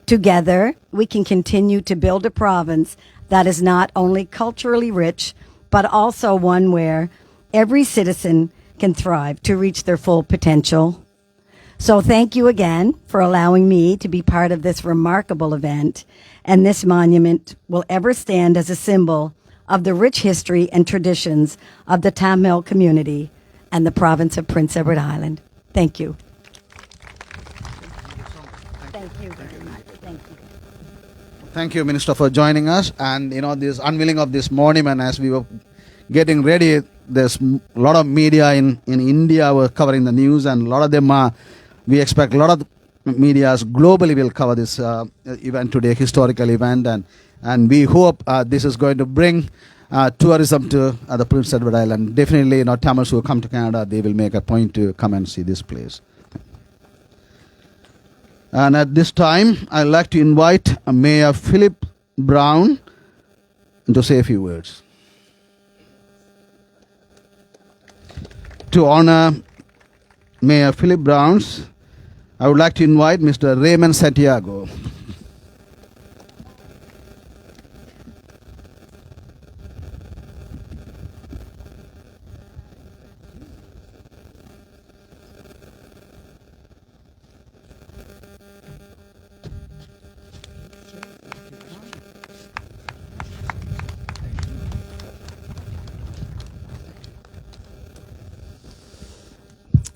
Together, we can continue to build a province that is not only culturally rich, but also one where every citizen can thrive to reach their full potential. So thank you again for allowing me to be part of this remarkable event, and this monument will ever stand as a symbol of the rich history and traditions of the Tamil community and the province of Prince Edward Island. Thank you. Thank you very much. Thank you. Thank you, Minister, for joining us. And this unveiling of this monument, as we were getting ready, there's a lot of media in India were covering the news, and a lot of them are. We expect a lot of medias globally will cover this event today, historical event, and we hope this is going to bring tourism to the Prince Edward Island. Definitely, Tamils who come to Canada, they will make a point to come and see this place. And at this time, I'd like to invite Mayor Philip Brown to say a few words. To honor Mayor Philip Brown's, I would like to invite Mr. Raymond Santiago.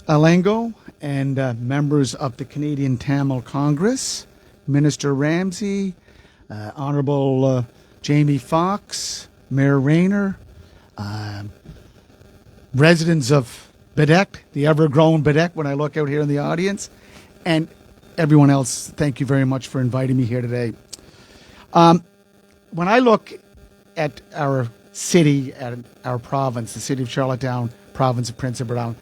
Alango and members of the Canadian Tamil Congress, Minister Ramsey, Honourable Jamie Fox, Mayor Rayner, residents of Bedek, the ever-growing Bedek when I look out here in the audience, and everyone else, thank you very much for inviting me here today. When I look at our city, at our province, the city of Charlottetown, province of Prince Edward Island,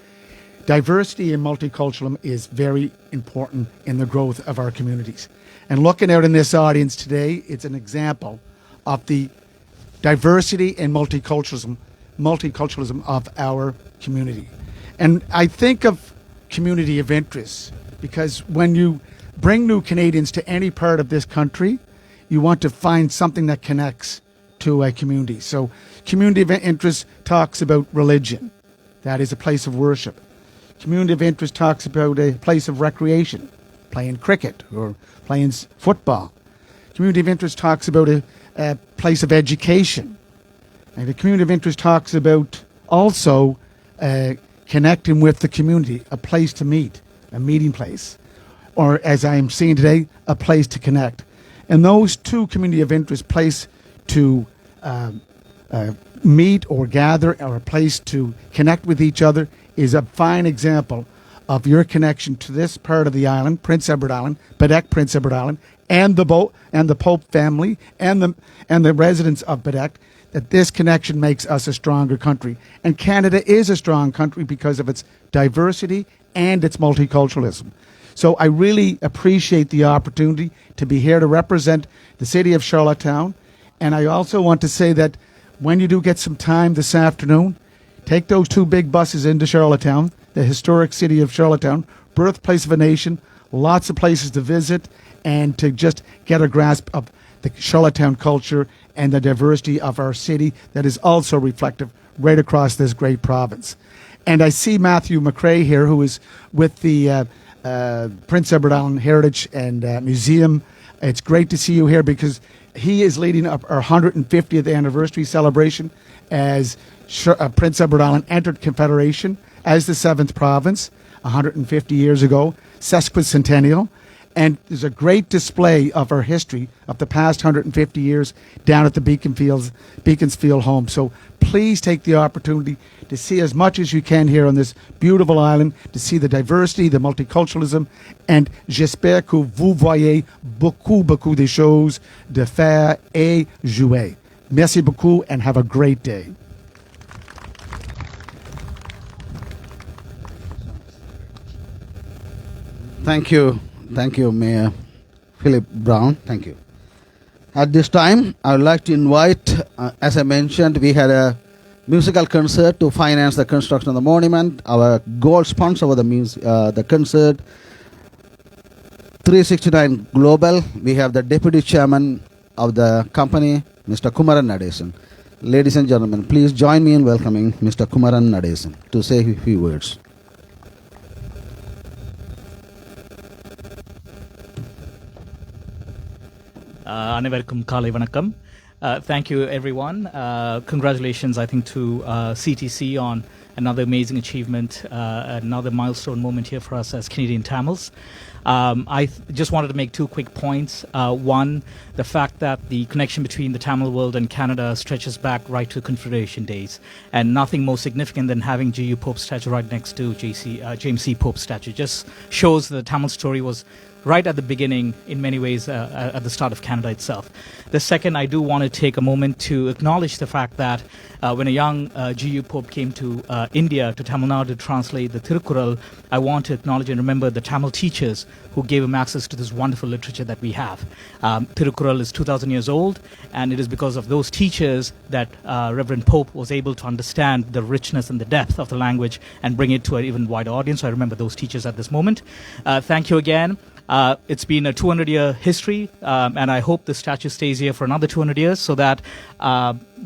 diversity and multiculturalism is very important in the growth of our communities. And looking out in this audience today, it's an example of the diversity and multiculturalism of our community. And I think of community of interest because when you bring new Canadians to any part of this country, you want to find something that connects to a community. So community of interest talks about religion. That is a place of worship. Community of interest talks about a place of recreation, playing cricket or playing football. Community of interest talks about a place of education. And the community of interest talks about also connecting with the community, a place to meet, a meeting place, or as I am seeing today, a place to connect. And those two community of interest, place to meet or gather, or a place to connect with each other, is a fine example of your connection to this part of the island, Prince Edward Island, Bedek, Prince Edward Island, and the Pope family, and the residents of Bedek, that this connection makes us a stronger country. And Canada is a strong country because of its diversity and its multiculturalism. So I really appreciate the opportunity to be here to represent the city of Charlottetown. And I also want to say that when you do get some time this afternoon, take those two big buses into Charlottetown, the historic city of Charlottetown, birthplace of a nation, lots of places to visit, and to just get a grasp of the Charlottetown culture and the diversity of our city that is also reflective right across this great province. And I see Matthew McRae here, who is with the Prince Edward Island Heritage and Museum. It's great to see you here because he is leading up our 150th anniversary celebration as Prince Edward Island entered Confederation as the 7th province 150 years ago, sesquicentennial. And there's a great display of our history of the past 150 years down at the Beaconsfield home. So please take the opportunity to see as much as you can here on this beautiful island, to see the diversity, the multiculturalism, and j'espère que vous voyez beaucoup de choses de faire et jouer. Merci beaucoup and have a great day. Thank you. Thank you, Mayor Philip Brown. Thank you. At this time, I would like to invite, as I mentioned, we had a musical concert to finance the construction of the monument. Our gold sponsor for the concert, 369 Global. We have the Deputy Chairman of the company, Mr. Kumaran Nadesan. Ladies and gentlemen, please join me in welcoming Mr. Kumaran Nadesan to say a few words. அனைவருக்கும் காலை வணக்கம். Thank you, everyone. Congratulations, I think, to CTC on another amazing achievement, another milestone moment here for us as Canadian Tamils. I just wanted to make two quick points. One, the fact that the connection between the Tamil world and Canada stretches back right to Confederation days, and nothing more significant than having G.U. Pope's statue right next to James C. Pope's statue. Just shows the Tamil story was right at the beginning, in many ways, at the start of Canada itself. The second, I do want to take a moment to acknowledge the fact that when a young G.U. Pope came to India, to Tamil Nadu, to translate the Tirukkural, I want to acknowledge and remember the Tamil teachers who gave him access to this wonderful literature that we have. Tirukkural is 2,000 years old, and it is because of those teachers that Reverend Pope was able to understand the richness and the depth of the language and bring it to an even wider audience. So I remember those teachers at this moment. Thank you again. It's been a 200-year history, and I hope the statue stays here for another 200 years so that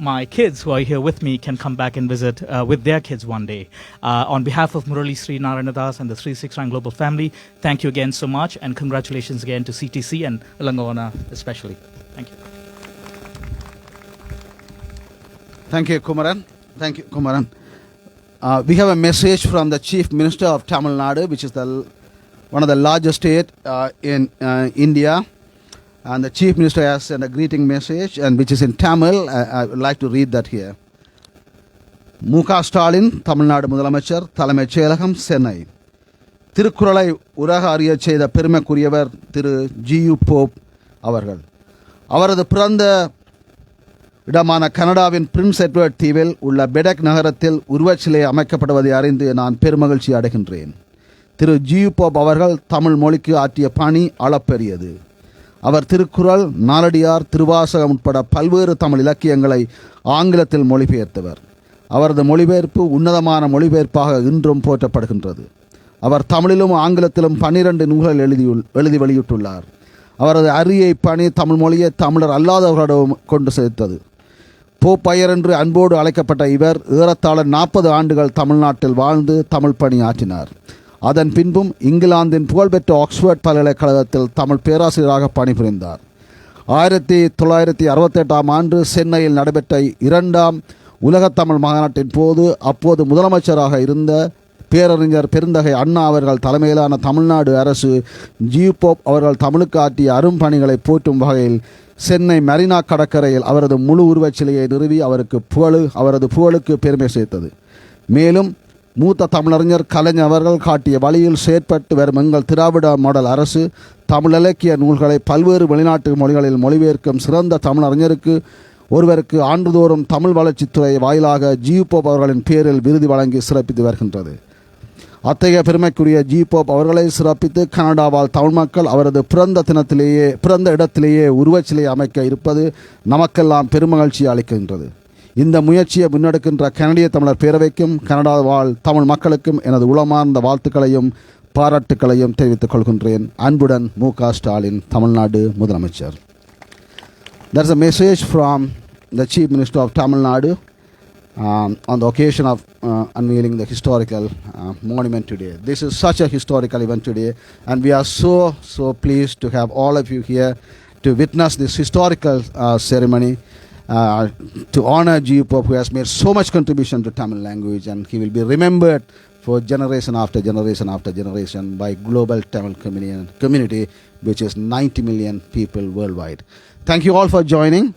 my kids who are here with me can come back and visit with their kids one day. On behalf of Murali Sri Naranadas and the 369 Global family, thank you again so much, and congratulations again to CTC and Langona especially. Thank you. Thank you, Kumaran. Thank you, Kumaran. We have a message from the Chief Minister of Tamil Nadu, which is one of the largest states in India. And the Chief Minister has sent a greeting message, and which is in Tamil. I would like to read that here. Muka Stalin, Tamil Nadu Mudhalamachar, Thalaimaich செயலகம், சென்னை. திருக்குறளை உலக அறியச் செய்த பெருமைக்குரியவர் திரு G.U. Pope அவர்கள். அவரது பிறந்த இடமான கனடாவின் Prince Edward தீவில் உள்ள பெடக் நகரத்தில் உருவச்சிலை அமைக்கப்படுவதை அறிந்து நான் பெருமகிழ்ச்சி அடைகின்றேன். திரு G.U. Pope அவர்கள் தமிழ் மொழிக்கு ஆற்றிய பணி அளப்பெரியது. அவர் திருக்குறள், நாலடியார், திருவாசகம் உட்பட பல்வேறு தமிழ் இலக்கியங்களை ஆங்கிலத்தில் மொழிபெயர்த்தவர். அவரது மொழிபெயர்ப்பு உன்னதமான மொழிபெயர்ப்பாக இன்றும் போற்றப்படுகின்றது. அவர் தமிழிலும் ஆங்கிலத்திலும் 12 நூல்கள் எழுதி வெளியிட்டுள்ளார். அவரது அரிய பணி தமிழ் மொழியை தமிழர் அல்லாதவர்களிடம் கொண்டு சேர்த்தது. போப்பையர் என்று அன்போடு அழைக்கப்பட்ட இவர் ஏறத்தாழ 40 ஆண்டுகள் தமிழ்நாட்டில் வாழ்ந்து தமிழ் பணி ஆற்றினார். அதன் பின்பும் இங்கிலாந்தின் புகழ்பெற்ற ஆக்ஸ்போர்ட் பல்கலைக்கழகத்தில் தமிழ் பேராசிரியராக பணிபுரிந்தார். 1968ஆம் ஆண்டு சென்னையில் நடைபெற்ற 2ஆம் உலகத்தமிழ் மாநாட்டின் போது அப்போது முதலமைச்சராக இருந்த பேரறிஞர் பெருந்தகை அண்ணா அவர்கள் தலைமையிலான தமிழ்நாடு அரசு G.U. Pope அவர்கள் தமிழுக்கு ஆற்றிய அரும்பணிகளை போற்றும் வகையில் சென்னை மெரினா கடற்கரையில் அவரது முழு உருவச்சிலையை நிறுவி அவரது புகழுக்கு பெருமை சேர்த்தது. மேலும் மூத்த தமிழறிஞர் கலைஞர் அவர்கள் காட்டிய வழியில் செயற்பட்டு வரும் எங்கள் திராவிட மாடல் அரசு தமிழ் இலக்கிய நூல்களை பல்வேறு வெளிநாட்டு மொழிகளில் மொழிபெயர்க்கும் சிறந்த தமிழறிஞருக்கு ஒருவருக்கு ஆண்டுதோறும் தமிழ் வளர்ச்சித்துறை வாயிலாக G.U. Pope அவர்களின் பேரில் விருது வழங்கி சிறப்பித்து வருகின்றது. அத்தகைய பெருமைக்குரிய G.U. Pope அவர்களை சிறப்பித்து கனடாவால் தமிழ் மக்கள் அவரது பிறந்த இடத்திலேயே உருவச்சிலை அமைக்க இருப்பது நமக்கெல்லாம் பெருமகிழ்ச்சி அளிக்கின்றது. இந்த முயற்சியை முன்னெடுக்கின்ற கனடிய தமிழர் பேரவைக்கும் கனடா வாழ் தமிழ் மக்களுக்கும் எனது உளமார்ந்த வாழ்த்துக்களையும் பாராட்டுக்களையும் தெரிவித்துக் கொள்கின்றேன். அன்புடன் முக ஸ்டாலின், தமிழ்நாடு முதலமைச்சர். There's a message from the Chief Minister of Tamil Nadu on the occasion of unveiling the historical monument today. This is such a historical event today, and we are so pleased to have all of you here to witness this historical ceremony. To honor G.U. Pope, who has made so much contribution to Tamil language, and he will be remembered for generation after generation after generation by global Tamil community, which is 90 million people worldwide. Thank you all for joining.